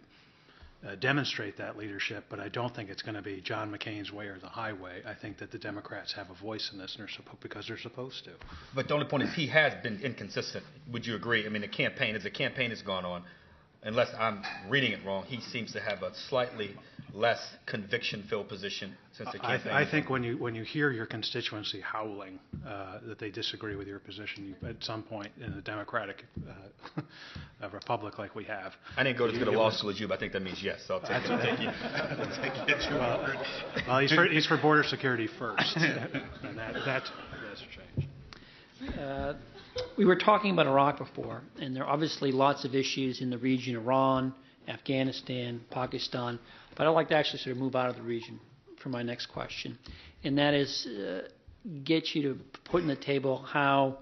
demonstrate that leadership, but I don't think it's going to be John McCain's way or the highway. I think that the Democrats have a voice in this, and because they're supposed to. But the only point is he has been inconsistent. Would you agree? I mean, as the campaign has gone on, unless I'm reading it wrong, he seems to have a slightly less conviction-filled position since the campaign. I think when you hear your constituency howling that they disagree with your position, at some point in a democratic republic like we have. I didn't go to law school as you, but I think that means yes. So I'll take it. Well, he's for border security first, and that's a change. We were talking about Iraq before, and there are obviously lots of issues in the region: Iran, Afghanistan, Pakistan. But I'd like to actually sort of move out of the region for my next question, and that is get you to put on the table how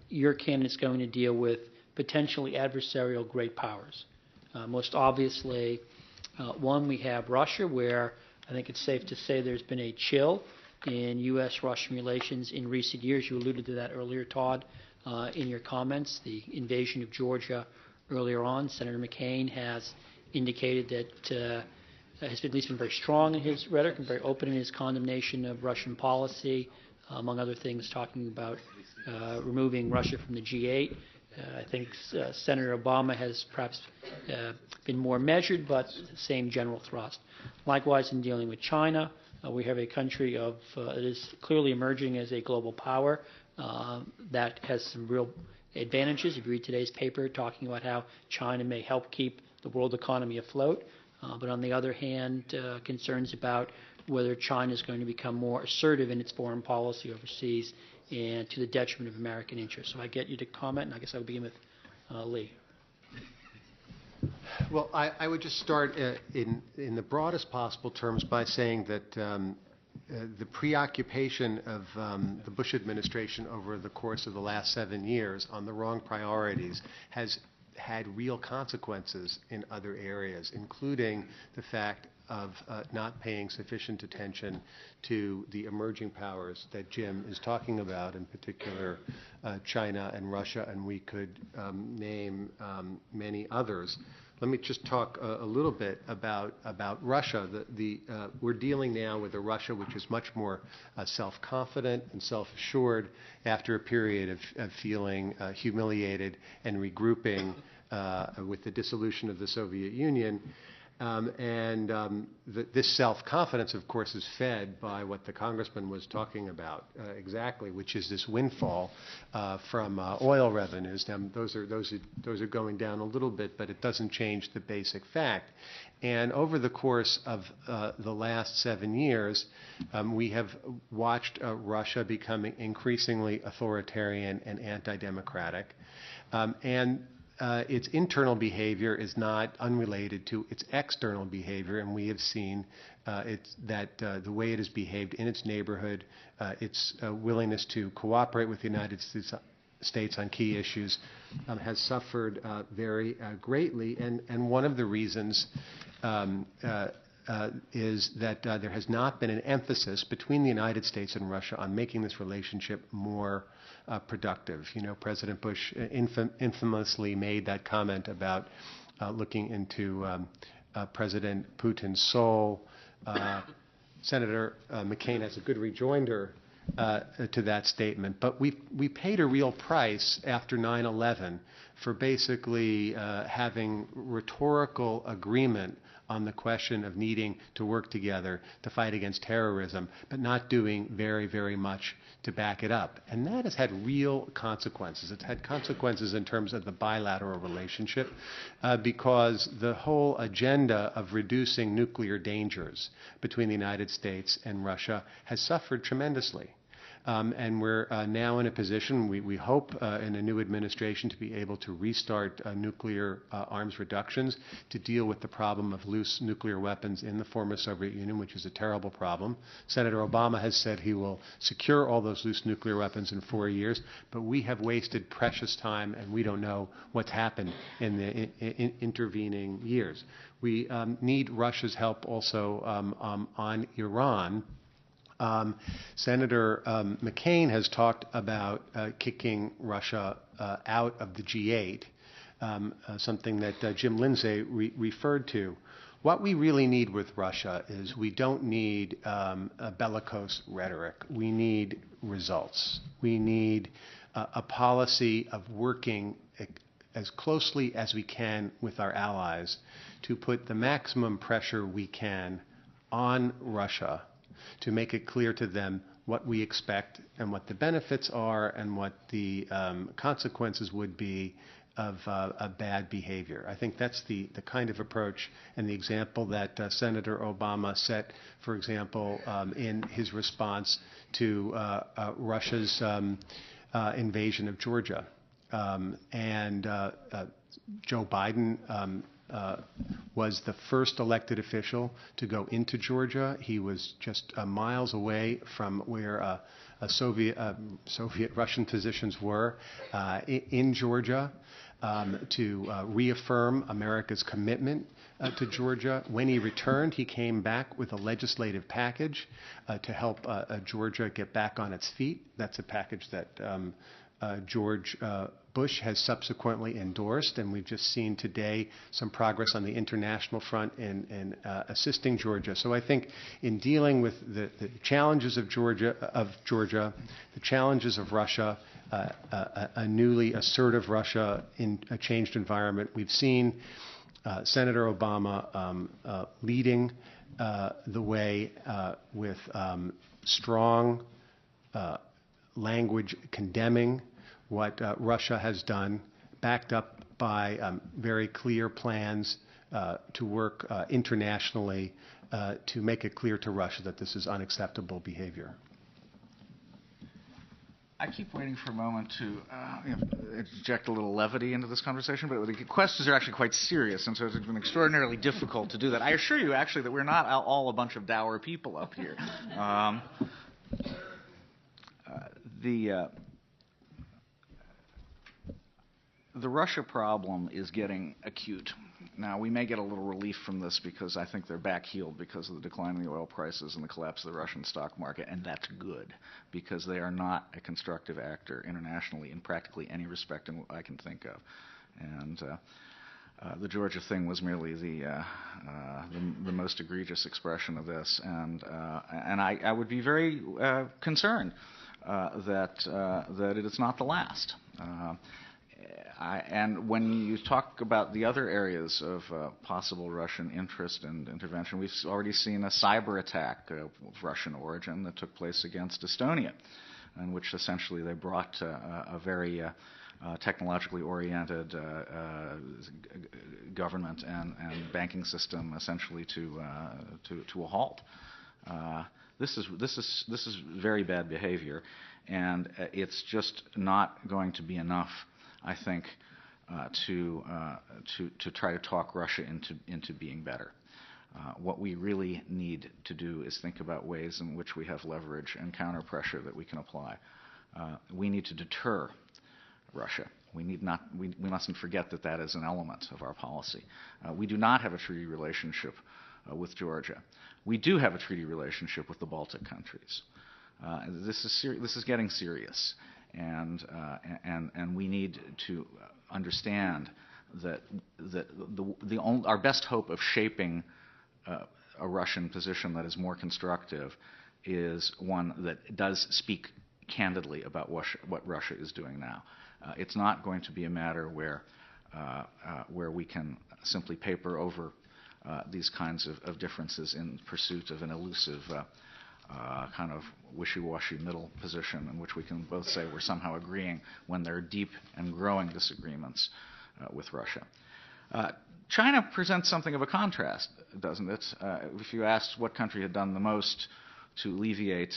your candidate's going to deal with potentially adversarial great powers. Most obviously, one, we have Russia, where I think it's safe to say there's been a chill in U.S.-Russian relations in recent years. You alluded to that earlier, Tod, in your comments. The invasion of Georgia earlier on, Senator McCain has indicated that has at least been very strong in his rhetoric and very open in his condemnation of Russian policy, among other things, talking about removing Russia from the G8. I think Senator Obama has perhaps been more measured, but the same general thrust. Likewise, in dealing with China, we have a country that is clearly emerging as a global power that has some real advantages. If you read today's paper, talking about how China may help keep the world economy afloat, but on the other hand, concerns about whether China is going to become more assertive in its foreign policy overseas and to the detriment of American interests. So I get you to comment, and I guess I'll begin with Lee. Well, I would just start in the broadest possible terms by saying that the preoccupation of the Bush administration over the course of the last 7 years on the wrong priorities has had real consequences in other areas, including the fact of not paying sufficient attention to the emerging powers that Jim is talking about, in particular China and Russia, and we could name many others. Let me just talk a little bit about Russia. We're dealing now with a Russia which is much more self-confident and self-assured after a period of feeling humiliated and regrouping with the dissolution of the Soviet Union. This self-confidence, of course, is fed by what the Congressman was talking about exactly, which is this windfall from oil revenues. Now, those are going down a little bit, but it doesn't change the basic fact. And over the course of the last 7 years, we have watched Russia becoming increasingly authoritarian and anti-democratic. Its internal behavior is not unrelated to its external behavior, and we have seen that the way it has behaved in its neighborhood, its willingness to cooperate with the United States on key issues has suffered very greatly. And one of the reasons is that there has not been an emphasis between the United States and Russia on making this relationship more productive. You know, President Bush infamously made that comment about looking into President Putin's soul. Senator McCain has a good rejoinder to that statement. But we paid a real price after 9/11 for basically having rhetorical agreement on the question of needing to work together to fight against terrorism, but not doing very, very much to back it up. And that has had real consequences. It's had consequences in terms of the bilateral relationship because the whole agenda of reducing nuclear dangers between the United States and Russia has suffered tremendously. And we're now in a position, we hope in a new administration, to be able to restart nuclear arms reductions to deal with the problem of loose nuclear weapons in the former Soviet Union, which is a terrible problem. Senator Obama has said he will secure all those loose nuclear weapons in 4 years, but we have wasted precious time and we don't know what's happened in the intervening years. We need Russia's help also on Iran. Senator McCain has talked about kicking Russia out of the G8, something that Jim Lindsay referred to. What we really need with Russia is we don't need a bellicose rhetoric. We need results. We need a policy of working as closely as we can with our allies to put the maximum pressure we can on Russia to make it clear to them what we expect and what the benefits are and what the consequences would be of bad behavior. I think that's the kind of approach and the example that Senator Obama set, for example, in his response to Russia's invasion of Georgia. And Joe Biden was the first elected official to go into Georgia. He was just miles away from where Soviet-Russian positions were in Georgia to reaffirm America's commitment to Georgia. When he returned, he came back with a legislative package to help Georgia get back on its feet. That's a package that George Bush has subsequently endorsed, and we've just seen today some progress on the international front in assisting Georgia. So I think in dealing with the challenges of Georgia, the challenges of Russia, a newly assertive Russia in a changed environment, we've seen Senator Obama leading the way with strong language condemning what Russia has done, backed up by very clear plans to work internationally to make it clear to Russia that this is unacceptable behavior. I keep waiting for a moment to inject a little levity into this conversation, but the questions are actually quite serious, and so it's been extraordinarily difficult to do that. I assure you, actually, that we're not all a bunch of dour people up here. The Russia problem is getting acute. Now, we may get a little relief from this because I think they're back-heeled because of the decline in the oil prices and the collapse of the Russian stock market, and that's good because they are not a constructive actor internationally in practically any respect in what I can think of. And the Georgia thing was merely the most egregious expression of this, and I would be very concerned that it is not the last. And when you talk about the other areas of possible Russian interest and intervention, we've already seen a cyber attack of Russian origin that took place against Estonia, in which essentially they brought a very technologically oriented government and banking system essentially to a halt. This is very bad behavior, and it's just not going to be enough, I think, to try to talk Russia into being better. What we really need to do is think about ways in which we have leverage and counter pressure that we can apply. We need to deter Russia. We mustn't forget that is an element of our policy. We do not have a treaty relationship with Georgia. We do have a treaty relationship with the Baltic countries. This is getting serious, and we need to understand that our best hope of shaping a Russian position that is more constructive is one that does speak candidly about what Russia is doing now. It's not going to be a matter where we can simply paper over these kinds of differences in pursuit of an elusive kind of wishy-washy middle position in which we can both say we're somehow agreeing when there are deep and growing disagreements with Russia. China presents something of a contrast, doesn't it? If you asked what country had done the most to alleviate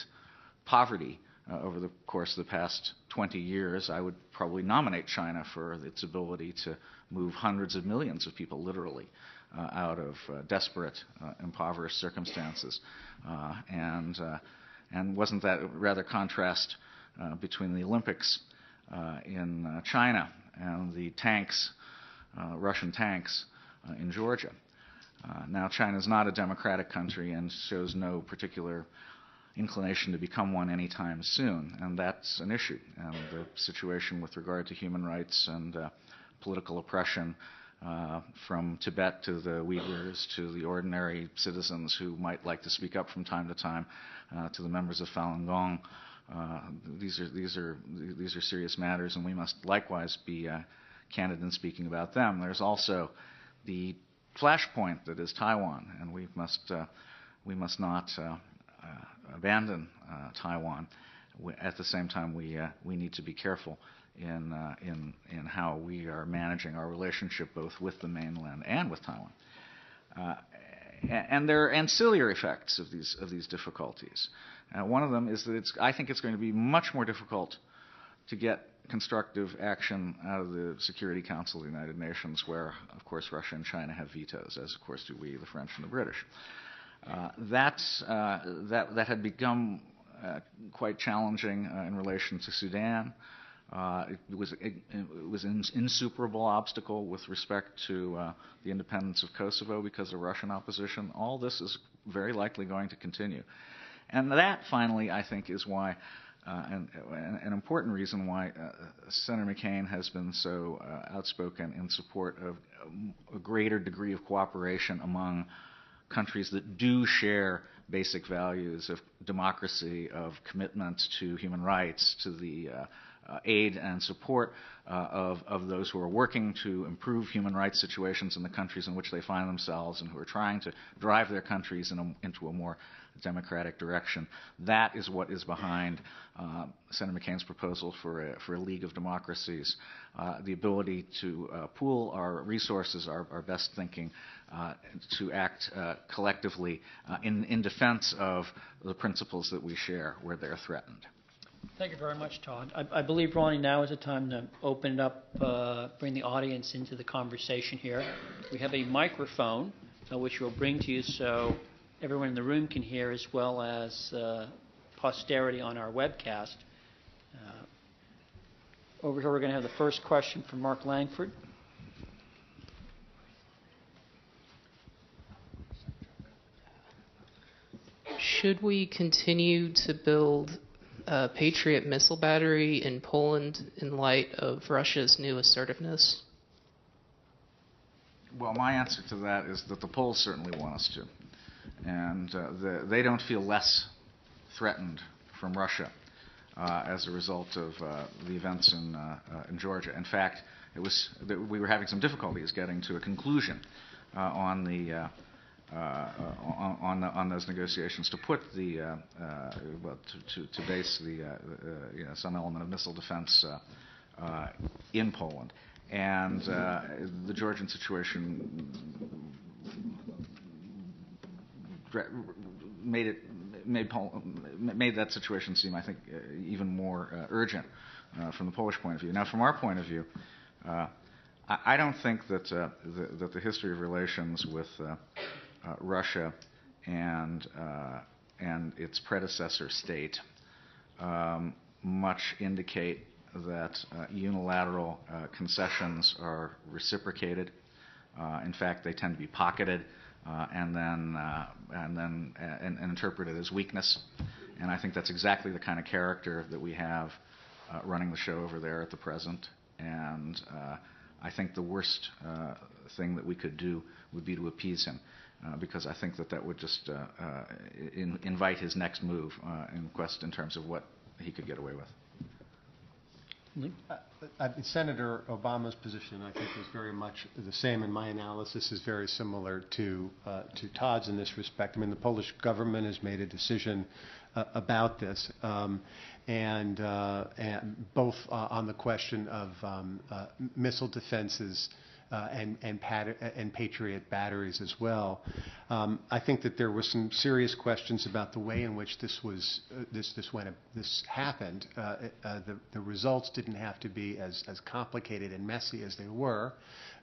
poverty over the course of the past 20 years, I would probably nominate China for its ability to move hundreds of millions of people, literally, out of desperate, impoverished circumstances. And wasn't that rather contrast between the Olympics in China and the tanks, Russian tanks in Georgia? Now, China is not a democratic country and shows no particular inclination to become one anytime soon, and that's an issue. And the situation with regard to human rights and political oppression from Tibet to the Uyghurs to the ordinary citizens who might like to speak up from time to time to the members of Falun Gong. These are serious matters, and we must likewise be candid in speaking about them. There's also the flashpoint that is Taiwan, and we must not abandon Taiwan. At the same time, we need to be careful in how we are managing our relationship both with the mainland and with Taiwan. And there are ancillary effects of these difficulties. One of them is that I think it's going to be much more difficult to get constructive action out of the Security Council of the United Nations, where, of course, Russia and China have vetoes, as, of course, do we, the French and the British. That had become quite challenging in relation to Sudan. It was an insuperable obstacle with respect to the independence of Kosovo because of Russian opposition. All this is very likely going to continue. And that, finally, I think, is why an important reason why Senator McCain has been so outspoken in support of a greater degree of cooperation among countries that do share basic values of democracy, of commitment to human rights, to the aid and support of those who are working to improve human rights situations in the countries in which they find themselves and who are trying to drive their countries into a more democratic direction. That is what is behind Senator McCain's proposal for a League of Democracies, the ability to pool our resources, our best thinking, to act collectively in defense of the principles that we share where they're threatened. Thank you very much, Todd. I believe, Ronnie, now is the time to open it up, bring the audience into the conversation here. We have a microphone, which we'll bring to you so everyone in the room can hear, as well as posterity on our webcast. Over here, we're going to have the first question from Mark Langford. Should we continue to build a Patriot missile battery in Poland in light of Russia's new assertiveness? Well, my answer to that is that the Poles certainly want us to. And they don't feel less threatened from Russia as a result of the events in Georgia. In fact, we were having some difficulties getting to a conclusion on those negotiations to put to base some element of missile defense in Poland. And the Georgian situation made that situation seem, I think, even more urgent from the Polish point of view. Now, from our point of view, I don't think that the history of relations with Russia and its predecessor state much indicate that unilateral concessions are reciprocated. In fact, they tend to be pocketed and then interpreted as weakness. And I think that's exactly the kind of character that we have running the show over there at the present. And I think the worst thing that we could do would be to appease him, because I think that would just invite his next move in terms of what he could get away with. Senator Obama's position, I think, is very much the same, and my analysis is very similar to Tod's in this respect. I mean, the Polish government has made a decision about this, and both on the question of missile defenses and Patriot batteries as well. I think that there were some serious questions about the way in which this happened. The results didn't have to be as complicated and messy as they were.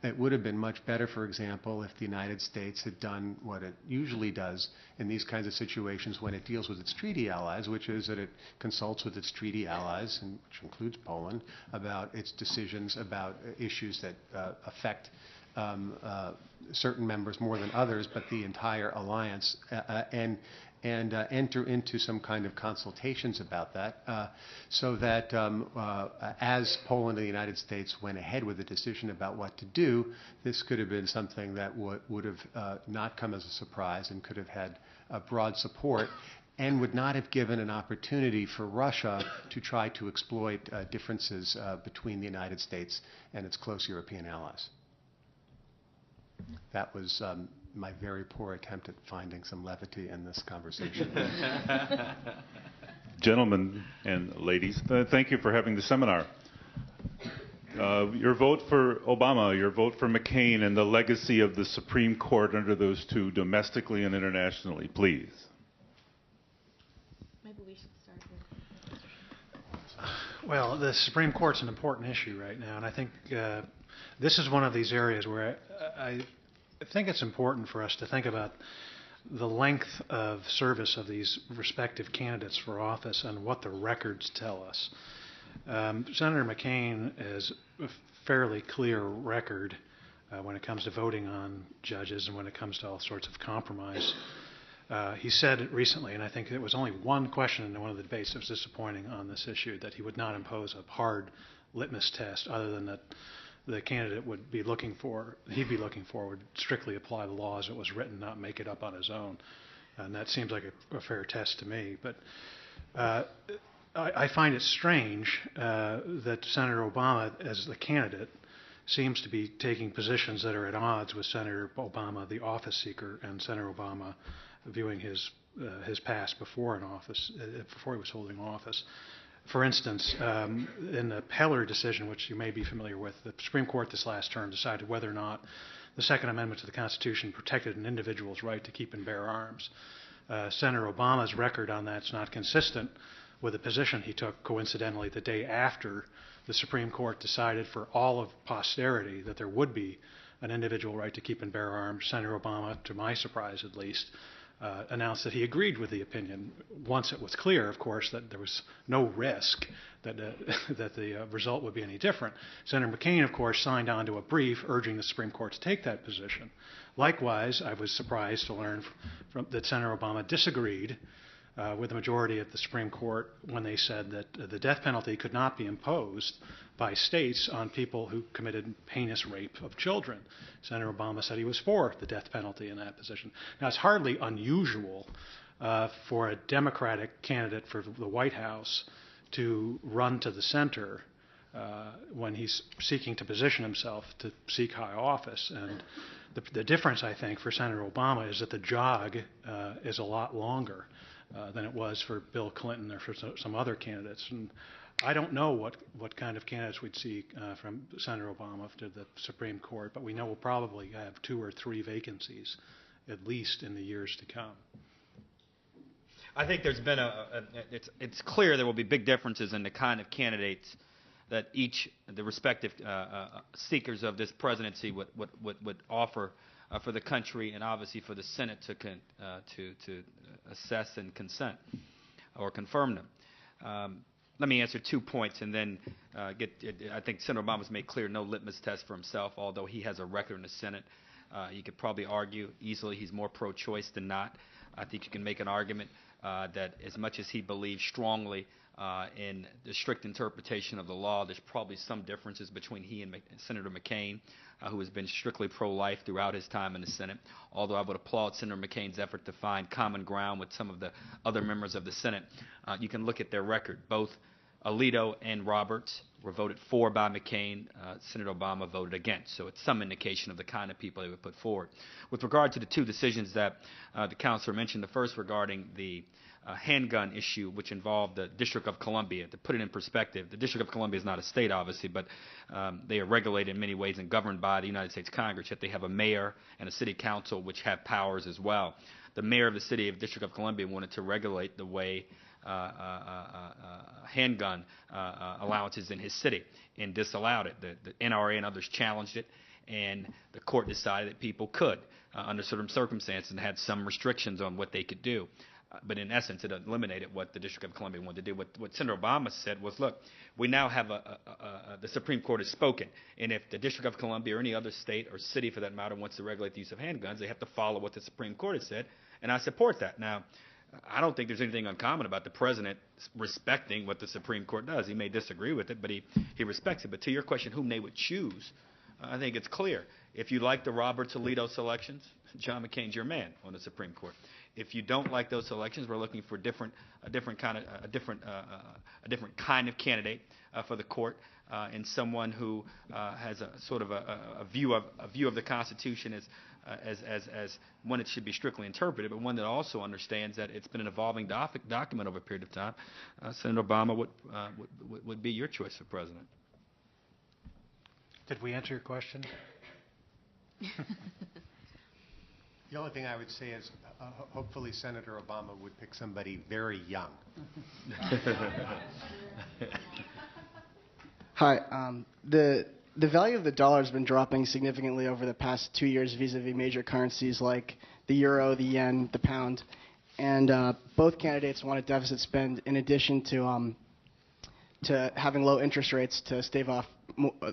It would have been much better, for example, if the United States had done what it usually does in these kinds of situations when it deals with its treaty allies, which is that it consults with its treaty allies, which includes Poland, about its decisions about issues that affect certain members more than others, but the entire alliance, and enter into some kind of consultations about that, so that as Poland and the United States went ahead with a decision about what to do, this could have been something that would have not come as a surprise and could have had broad support and would not have given an opportunity for Russia to try to exploit differences between the United States and its close European allies. That was my very poor attempt at finding some levity in this conversation. Gentlemen and ladies, thank you for having the seminar. Your vote for Obama, your vote for McCain, and the legacy of the Supreme Court under those two, domestically and internationally, please. Maybe we should start here. Well, the Supreme Court's an important issue right now, and I think this is one of these areas where I think it's important for us to think about the length of service of these respective candidates for office and what the records tell us. Senator McCain has a fairly clear record when it comes to voting on judges and when it comes to all sorts of compromise. He said recently, and I think it was only one question in one of the debates that was disappointing on this issue, that he would not impose a hard litmus test other than that the candidate would be looking for, he'd be looking for, would strictly apply the law as it was written, not make it up on his own. And that seems like a fair test to me. But I find it strange that Senator Obama, as the candidate, seems to be taking positions that are at odds with Senator Obama, the office seeker, and Senator Obama viewing his past before in office, before he was holding office. For instance, in the Peller decision, which you may be familiar with, the Supreme Court this last term decided whether or not the Second Amendment to the Constitution protected an individual's right to keep and bear arms. Senator Obama's record on that is not consistent with the position he took, coincidentally, the day after the Supreme Court decided for all of posterity that there would be an individual right to keep and bear arms. Senator Obama, to my surprise at least, announced that he agreed with the opinion once it was clear, of course, that there was no risk that the result would be any different. Senator McCain, of course, signed on to a brief urging the Supreme Court to take that position. Likewise, I was surprised to learn that Senator Obama disagreed with the majority of the Supreme Court when they said that the death penalty could not be imposed by states on people who committed heinous rape of children. Senator Obama said he was for the death penalty in that position. Now, it's hardly unusual for a Democratic candidate for the White House to run to the center when he's seeking to position himself to seek high office. And the difference, I think, for Senator Obama is that the jog is a lot longer than it was for Bill Clinton or for some other candidates. And I don't know what kind of candidates we'd see from Senator Obama to the Supreme Court, but we know we'll probably have 2 or 3 vacancies, at least in the years to come. I think there's been it's clear there will be big differences in the kind of candidates that the respective seekers of this presidency would offer for the country, and obviously for the Senate to assess and consent or confirm them. Let me answer 2 points and then I think Senator Obama's made clear no litmus test for himself, although he has a record in the Senate. You could probably argue easily he's more pro-choice than not. I think you can make an argument that as much as he believes strongly in the strict interpretation of the law, there's probably some differences between he and Senator McCain, who has been strictly pro-life throughout his time in the Senate, although I would applaud Senator McCain's effort to find common ground with some of the other members of the Senate. You can look at their record. Both Alito and Roberts were voted for by McCain. Senator Obama voted against. So it's some indication of the kind of people they would put forward. With regard to the two decisions that the counselor mentioned, the first regarding the handgun issue, which involved the District of Columbia. To put it in perspective, the District of Columbia is not a state, obviously, but they are regulated in many ways and governed by the United States Congress, yet they have a mayor and a city council which have powers as well. The mayor of the city of District of Columbia wanted to regulate the way handgun allowances in his city and disallowed it. The NRA and others challenged it, and the court decided that people could, under certain circumstances, and had some restrictions on what they could do. But in essence, it eliminated what the District of Columbia wanted to do. What Senator Obama said was, look, we now have the Supreme Court has spoken, and if the District of Columbia or any other state or city, for that matter, wants to regulate the use of handguns, they have to follow what the Supreme Court has said, and I support that. Now, I don't think there's anything uncommon about the president respecting what the Supreme Court does. He may disagree with it, but he respects it. But to your question, whom they would choose, I think it's clear. If you like the Roberts-Alito selections, John McCain's your man on the Supreme Court. If you don't like those selections, we're looking for a different kind of candidate for the court, and someone who has a sort of a view of the Constitution as one that should be strictly interpreted, but one that also understands that it's been an evolving document over a period of time. Senator Obama would be your choice for president. Did we answer your question? The only thing I would say is hopefully Senator Obama would pick somebody very young. Hi. The value of the dollar has been dropping significantly over the past 2 years vis-a-vis major currencies like the euro, the yen, the pound. And both candidates want a deficit spend in addition to having low interest rates to stave off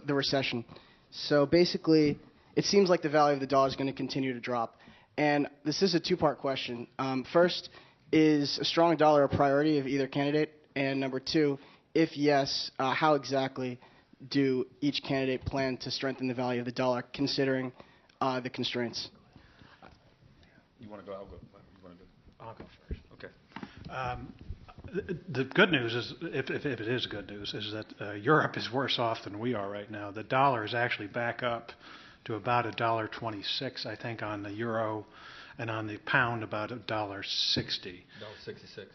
the recession. So basically, it seems like the value of the dollar is going to continue to drop. And this is a two-part question. First, is a strong dollar a priority of either candidate? And number two, if yes, how exactly do each candidate plan to strengthen the value of the dollar, considering the constraints? You want to go? I'll go. You want to go? I'll go first. Okay. The good news is, if it is good news, is that Europe is worse off than we are right now. The dollar is actually back up to about $1.26, I think, on the euro, and on the pound about $1.60. $1.66.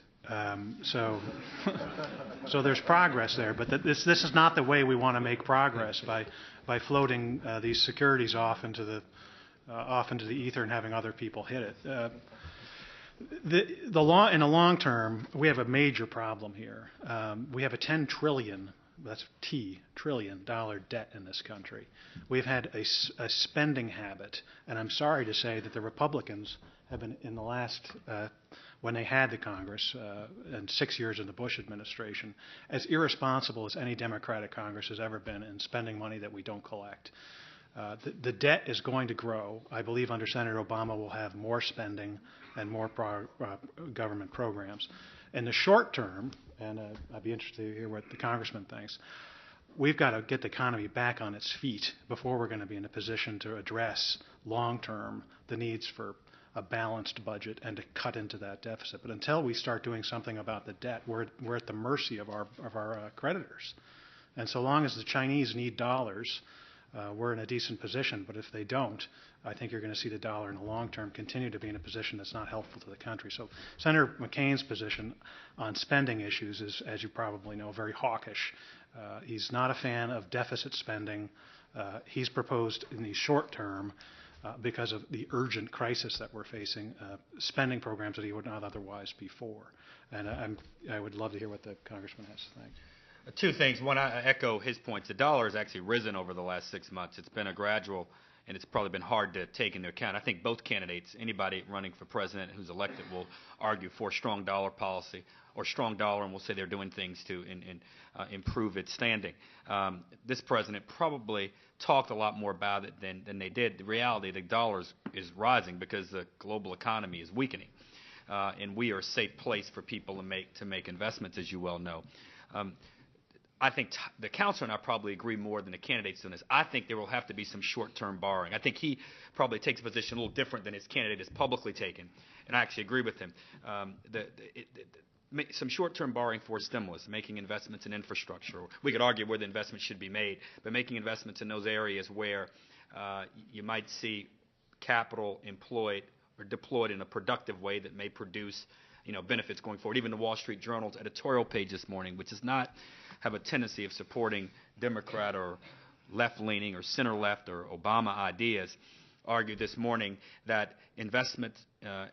So there's progress there, but this is not the way we want to make progress by floating these securities off into the ether and having other people hit it. In the long term, we have a major problem here. We have a $10 trillion, that's trillion dollar debt in this country. We've had a spending habit, and I'm sorry to say that the Republicans have been, in the last, when they had the Congress, and 6 years in the Bush administration, as irresponsible as any Democratic Congress has ever been in spending money that we don't collect. The debt is going to grow. I believe under Senator Obama we'll have more spending and more government programs. In the short term, and I'd be interested to hear what the Congressman thinks, we've got to get the economy back on its feet before we're going to be in a position to address long-term the needs for a balanced budget and to cut into that deficit. But until we start doing something about the debt, we're at the mercy of our creditors. And so long as the Chinese need dollars, we're in a decent position. But if they don't, I think you're going to see the dollar in the long term continue to be in a position that's not helpful to the country. So Senator McCain's position on spending issues is, as you probably know, very hawkish. He's not a fan of deficit spending. He's proposed in the short term, because of the urgent crisis that we're facing, spending programs that he would not otherwise be for. And I would love to hear what the Congressman has to think. Two things. One, I echo his points. The dollar has actually risen over the last 6 months. It's been a gradual, and it's probably been hard to take into account. I think both candidates, anybody running for president who's elected, will argue for strong dollar policy or strong dollar, and will say they're doing things to improve its standing. This president probably talked a lot more about it than they did. The reality, the dollar is rising because the global economy is weakening, and we are a safe place for people to make investments, as you well know. I think the counselor and I probably agree more than the candidates on this. I think there will have to be some short-term borrowing. I think he probably takes a position a little different than his candidate has publicly taken, and I actually agree with him. some short-term borrowing for stimulus, making investments in infrastructure. We could argue where the investment should be made, but making investments in those areas where you might see capital employed or deployed in a productive way that may produce, benefits going forward. Even the Wall Street Journal's editorial page this morning, which does not have a tendency of supporting Democrat or left-leaning or center-left or Obama ideas, argued this morning that investment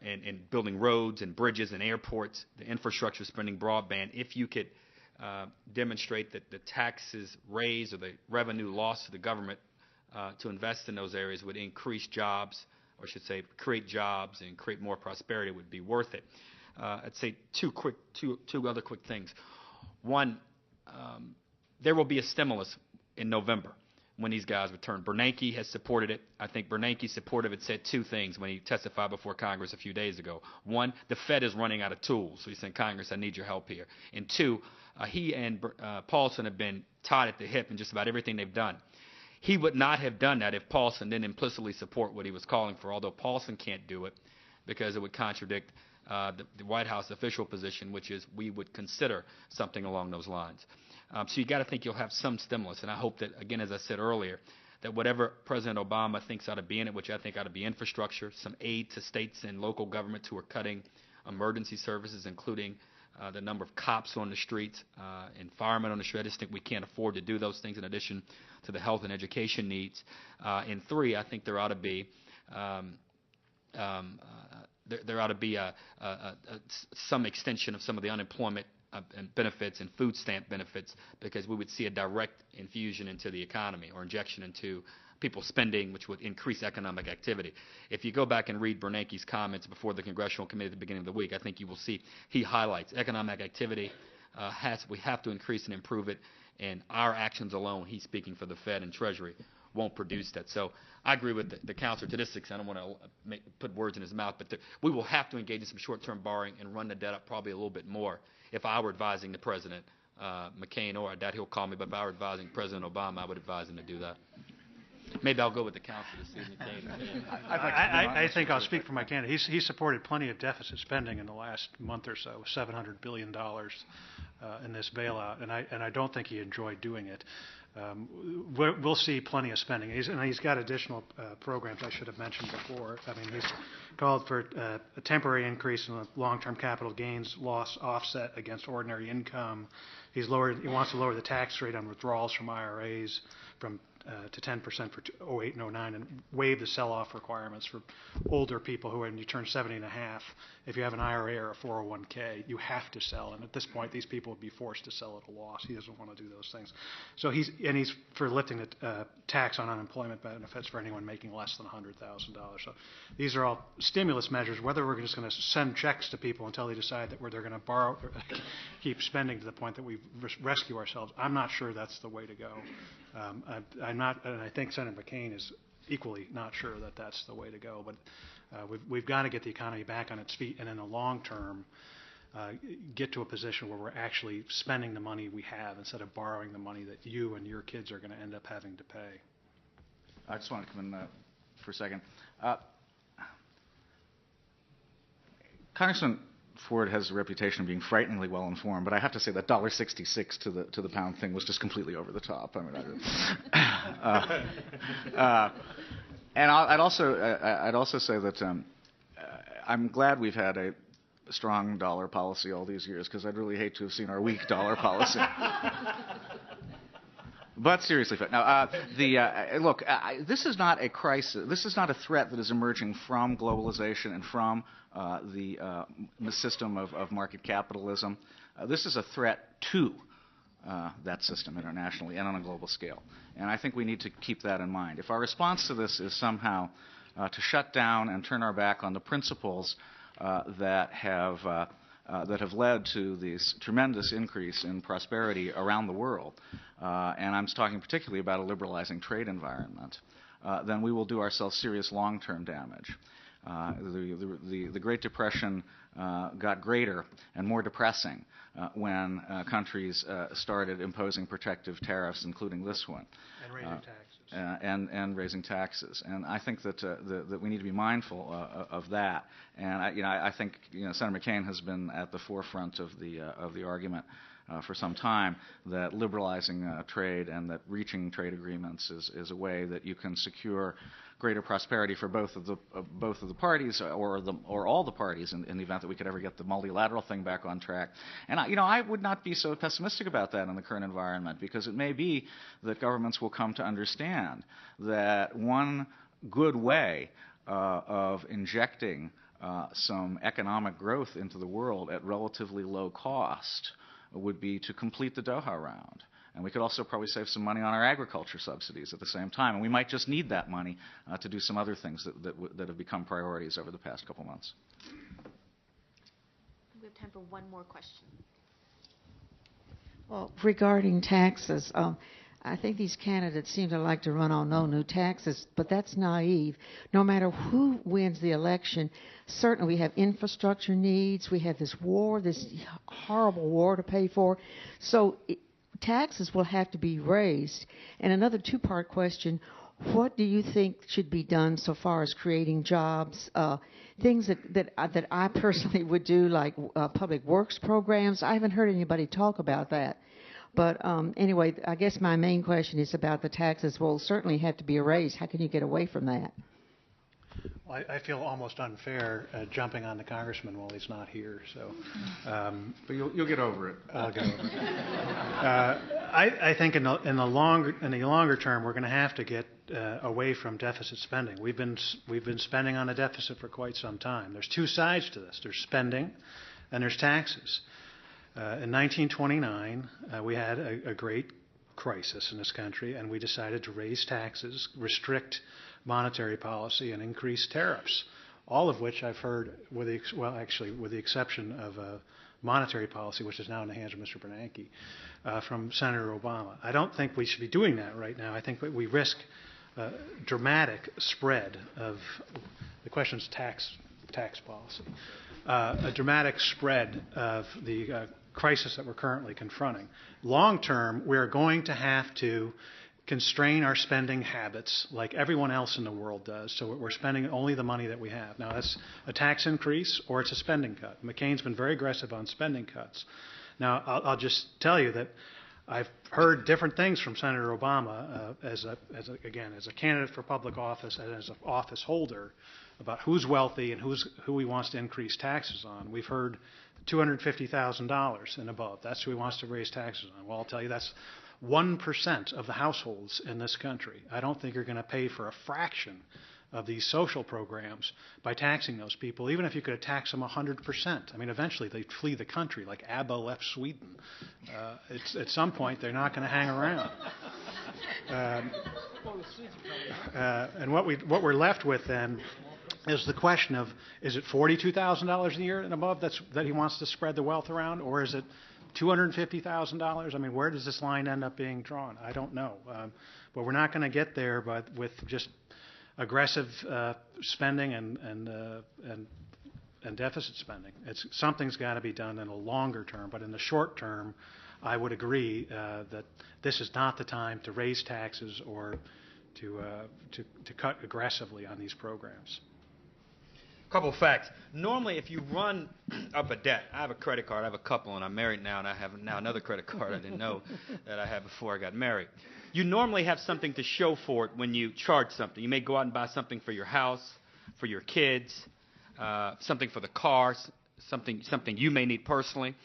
in building roads and bridges and airports, the infrastructure spending, broadband, if you could demonstrate that the taxes raised or the revenue lost to the government to invest in those areas would increase jobs, or I should say create jobs and create more prosperity, would be worth it. I'd say two other quick things. One, there will be a stimulus in November when these guys return. Bernanke has supported it. I think Bernanke's support of it said two things when he testified before Congress a few days ago. One, the Fed is running out of tools, so he's saying, Congress, I need your help here. And two, he and Paulson have been tied at the hip in just about everything they've done. He would not have done that if Paulson didn't implicitly support what he was calling for, although Paulson can't do it because it would contradict the White House official position, which is we would consider something along those lines. So you got to think you'll have some stimulus, and I hope that, again, as I said earlier, that whatever President Obama thinks ought to be in it, which I think ought to be infrastructure, some aid to states and local governments who are cutting emergency services, including the number of cops on the streets and firemen on the street. I just think we can't afford to do those things in addition to the health and education needs. And three, I think there ought to be some extension of some of the unemployment and benefits and food stamp benefits, because we would see a direct infusion into the economy or injection into people's spending, which would increase economic activity. If you go back and read Bernanke's comments before the Congressional Committee at the beginning of the week, I think you will see he highlights economic activity. We have to increase and improve it, and our actions alone, he's speaking for the Fed and Treasury, won't produce that. So I agree with the counselor to this extent. I don't want to put words in his mouth, but we will have to engage in some short-term borrowing and run the debt up probably a little bit more. If I were advising the president, McCain, or I doubt he'll call me, but if I were advising President Obama, I would advise him to do that. Maybe I'll go with the counselor to see McCain. I think I'll speak for my candidate. He's supported plenty of deficit spending in the last month or so, $700 billion in this bailout, and I don't think he enjoyed doing it. We'll see plenty of spending. He's got additional programs I should have mentioned before. I mean, he's called for a temporary increase in the long-term capital gains loss offset against ordinary income. He wants to lower the tax rate on withdrawals from IRAs to 10% for 08 and 09, and waive the sell-off requirements for older people who, when you turn 70 and a half, if you have an IRA or a 401k, you have to sell. And at this point, these people would be forced to sell at a loss. He doesn't want to do those things. So he's for lifting the tax on unemployment benefits for anyone making less than $100,000. So these are all stimulus measures. Whether we're just going to send checks to people until they decide that they're going to borrow, keep spending to the point that we rescue ourselves, I'm not sure that's the way to go. I'm not, and I think Senator McCain is equally not sure that that's the way to go. But we've got to get the economy back on its feet, and in the long term, get to a position where we're actually spending the money we have instead of borrowing the money that you and your kids are going to end up having to pay. I just want to come in for a second. Congressman Ford has a reputation of being frighteningly well informed, but I have to say that $1.66 to the pound thing was just completely over the top. I mean, and I'd also say that I'm glad we've had a strong dollar policy all these years, because I'd really hate to have seen our weak dollar policy. But seriously, now look, this is not a crisis. This is not a threat that is emerging from globalization and from the system of market capitalism. This is a threat to that system internationally and on a global scale. And I think we need to keep that in mind. If our response to this is somehow to shut down and turn our back on the principles that have led to this tremendous increase in prosperity around the world, and I'm talking particularly about a liberalizing trade environment, then we will do ourselves serious long-term damage. The Great Depression got greater and more depressing when countries started imposing protective tariffs, including this one. And raising taxes. And raising taxes, and I think that that we need to be mindful of that. And I think Senator McCain has been at the forefront of the argument for some time that liberalizing trade and that reaching trade agreements is a way that you can secure greater prosperity for both of the parties, or all the parties, in the event that we could ever get the multilateral thing back on track. And I would not be so pessimistic about that in the current environment, because it may be that governments will come to understand that one good way of injecting some economic growth into the world at relatively low cost would be to complete the Doha round. And we could also probably save some money on our agriculture subsidies at the same time. And we might just need that money to do some other things that have become priorities over the past couple months. We have time for one more question. Well, regarding taxes, I think these candidates seem to like to run on no new taxes, but that's naive. No matter who wins the election, certainly we have infrastructure needs. We have this war, this horrible war to pay for. So taxes will have to be raised. And another two-part question, what do you think should be done so far as creating jobs, things that I personally would do, like public works programs? I haven't heard anybody talk about that. But anyway, I guess my main question is about the taxes will certainly have to be raised. How can you get away from that? Well, I feel almost unfair jumping on the congressman while he's not here. So, but you'll get over it. I'll get over it. I think in the longer term, we're going to have to get away from deficit spending. We've been spending on a deficit for quite some time. There's two sides to this. There's spending, and there's taxes. In 1929, we had a great crisis in this country, and we decided to raise taxes, restrict monetary policy, and increase tariffs, all of which I've heard, with the exception of monetary policy, which is now in the hands of Mr. Bernanke, from Senator Obama. I don't think we should be doing that right now. I think we risk dramatic spread of the question is tax policy, a dramatic spread of the crisis that we're currently confronting. Long term, we're going to have to constrain our spending habits like everyone else in the world does, so we're spending only the money that we have. Now, that's a tax increase or it's a spending cut. McCain's been very aggressive on spending cuts. Now, I'll just tell you that I've heard different things from Senator Obama as a candidate for public office and as an office holder about who's wealthy and who he wants to increase taxes on. We've heard $250,000 and above. That's who he wants to raise taxes on. Well, I'll tell you, that's 1% of the households in this country. I don't think you're going to pay for a fraction of these social programs by taxing those people, even if you could tax them 100%. I mean, eventually they'd flee the country like ABBA left Sweden. At some point, they're not going to hang around. And what we're left with then is the question of, is it $42,000 a year and above that he wants to spread the wealth around, or is it $250,000? I mean, where does this line end up being drawn? I don't know. But we're not going to get there with just aggressive spending and deficit spending. Something's got to be done in a longer term. But in the short term, I would agree that this is not the time to raise taxes or to cut aggressively on these programs. Couple of facts. Normally, if you run up a debt, I have a credit card, I have a couple, and I'm married now, and I have now another credit card I didn't know that I had before I got married. You normally have something to show for it when you charge something. You may go out and buy something for your house, for your kids, something for the car, something you may need personally.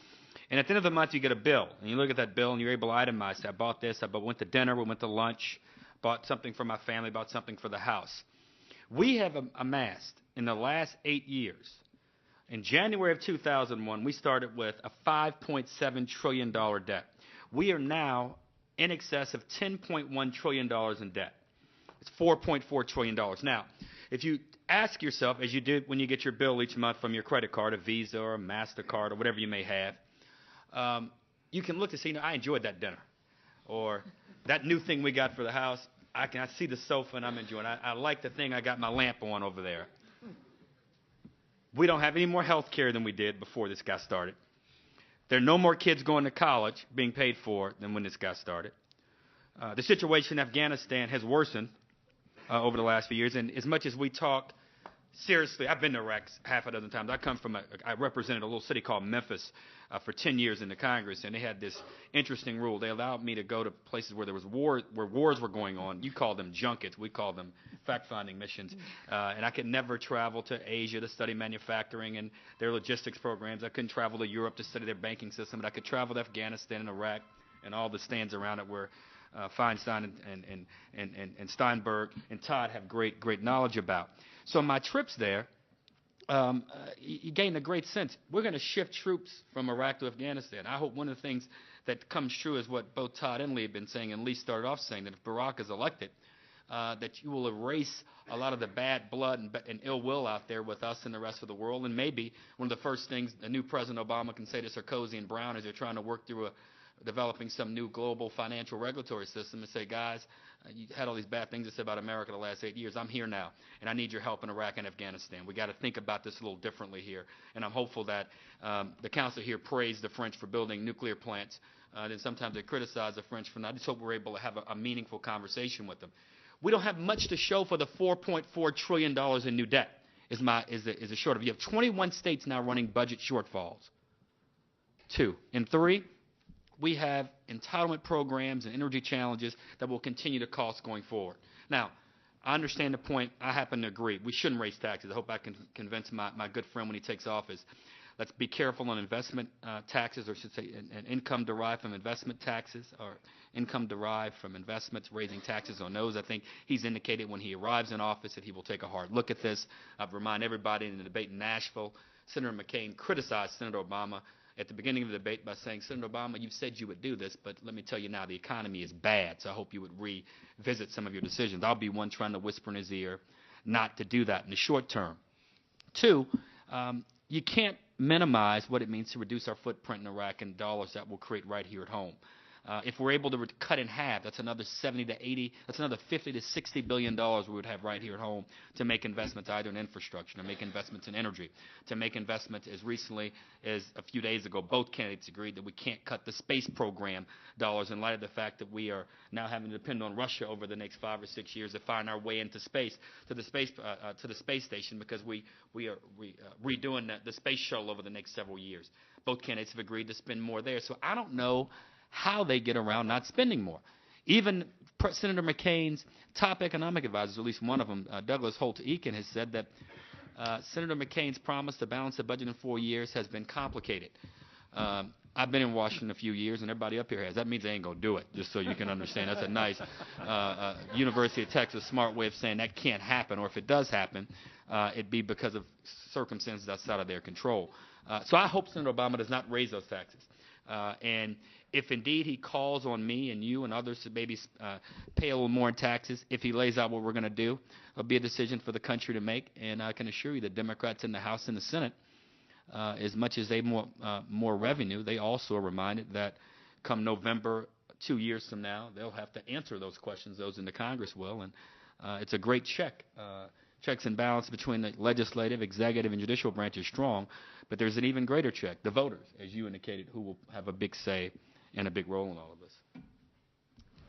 And at the end of the month, you get a bill, and you look at that bill, and you're able to itemize. I bought this, I went to dinner, we went to lunch, bought something for my family, bought something for the house. We have amassed, in the last 8 years, in January of 2001, we started with a $5.7 trillion debt. We are now in excess of $10.1 trillion in debt. It's $4.4 trillion. Now, if you ask yourself, as you do when you get your bill each month from your credit card, a Visa or a MasterCard or whatever you may have, you can look to see, I enjoyed that dinner. Or that new thing we got for the house, I see the sofa and I'm enjoying it. I like the thing I got my lamp on over there. We don't have any more health care than we did before this got started. There are no more kids going to college being paid for than when this got started. The situation in Afghanistan has worsened over the last few years, and as much as we talk seriously, I've been to Iraq half a dozen times. I represented a little city called Memphis for 10 years in the Congress, and they had this interesting rule. They allowed me to go to places where there was wars were going on. You call them junkets. We call them fact-finding missions. And I could never travel to Asia to study manufacturing and their logistics programs. I couldn't travel to Europe to study their banking system, but I could travel to Afghanistan and Iraq and all the stands around it where Feinstein and Steinberg and Tod have great knowledge about. So my trips there, you gain a great sense. We're going to shift troops from Iraq to Afghanistan. I hope one of the things that comes true is what both Tod and Lee have been saying, and Lee started off saying, that if Barack is elected, that you will erase a lot of the bad blood and ill will out there with us and the rest of the world. And maybe one of the first things the new President Obama can say to Sarkozy and Brown as they're trying to work through developing some new global financial regulatory system and say, guys, you had all these bad things to say about America the last 8 years. I'm here now, and I need your help in Iraq and Afghanistan. We got to think about this a little differently here. And I'm hopeful that the council here praised the French for building nuclear plants. Then sometimes they criticize the French for not. I just hope we're able to have a meaningful conversation with them. We don't have much to show for the $4.4 trillion in new debt. Is the short of it. You have 21 states now running budget shortfalls. 2. And 3. We have entitlement programs and energy challenges that will continue to cost going forward. Now, I understand the point. I happen to agree. We shouldn't raise taxes. I hope I can convince my good friend when he takes office. Let's be careful on investment taxes, or I should say an income derived from investment taxes, or income derived from investments, raising taxes on those. I think he's indicated when he arrives in office that he will take a hard look at this. I'd remind everybody in the debate in Nashville, Senator McCain criticized Senator Obama at the beginning of the debate by saying, Senator Obama, you've said you would do this, but let me tell you now, the economy is bad, so I hope you would revisit some of your decisions. I'll be one trying to whisper in his ear not to do that in the short term. 2, you can't minimize what it means to reduce our footprint in Iraq in dollars that will create right here at home. If we're able to cut in half, that's another 70 to 80, that's another 50 to 60 billion dollars we would have right here at home to make investments either in infrastructure, to make investments in energy, to make investments as recently as a few days ago. Both candidates agreed that we can't cut the space program dollars in light of the fact that we are now having to depend on Russia over the next 5 or 6 years to find our way into space, to the space station, because we are redoing the space shuttle over the next several years. Both candidates have agreed to spend more there. So I don't know how they get around not spending more. Even Senator McCain's top economic advisors, at least one of them, Douglas Holt-Eakin, has said that Senator McCain's promise to balance the budget in 4 years has been complicated. I've been in Washington a few years, and everybody up here has. That means they ain't going to do it, just so you can understand. That's a nice University of Texas smart way of saying that can't happen, or if it does happen, it'd be because of circumstances outside of their control. So I hope Senator Obama does not raise those taxes. And if indeed he calls on me and you and others to maybe pay a little more in taxes, if he lays out what we're going to do, it'll be a decision for the country to make. And I can assure you that Democrats in the House and the Senate, as much as they want more revenue, they also are reminded that come November 2 years from now, they'll have to answer those questions, those in the Congress will. And it's a great checks and balance between the legislative, executive, and judicial branch is strong, but there's an even greater check, the voters, as you indicated, who will have a big say and a big role in all of this.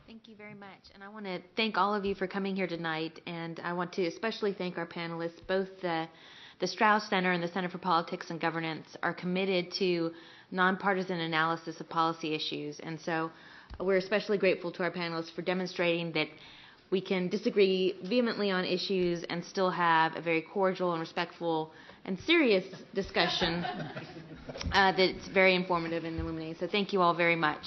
Thank you very much. And I want to thank all of you for coming here tonight, and I want to especially thank our panelists. Both the Strauss Center and the Center for Politics and Governance are committed to nonpartisan analysis of policy issues, and so we're especially grateful to our panelists for demonstrating that we can disagree vehemently on issues and still have a very cordial and respectful and serious discussion that's very informative and illuminating. So thank you all very much.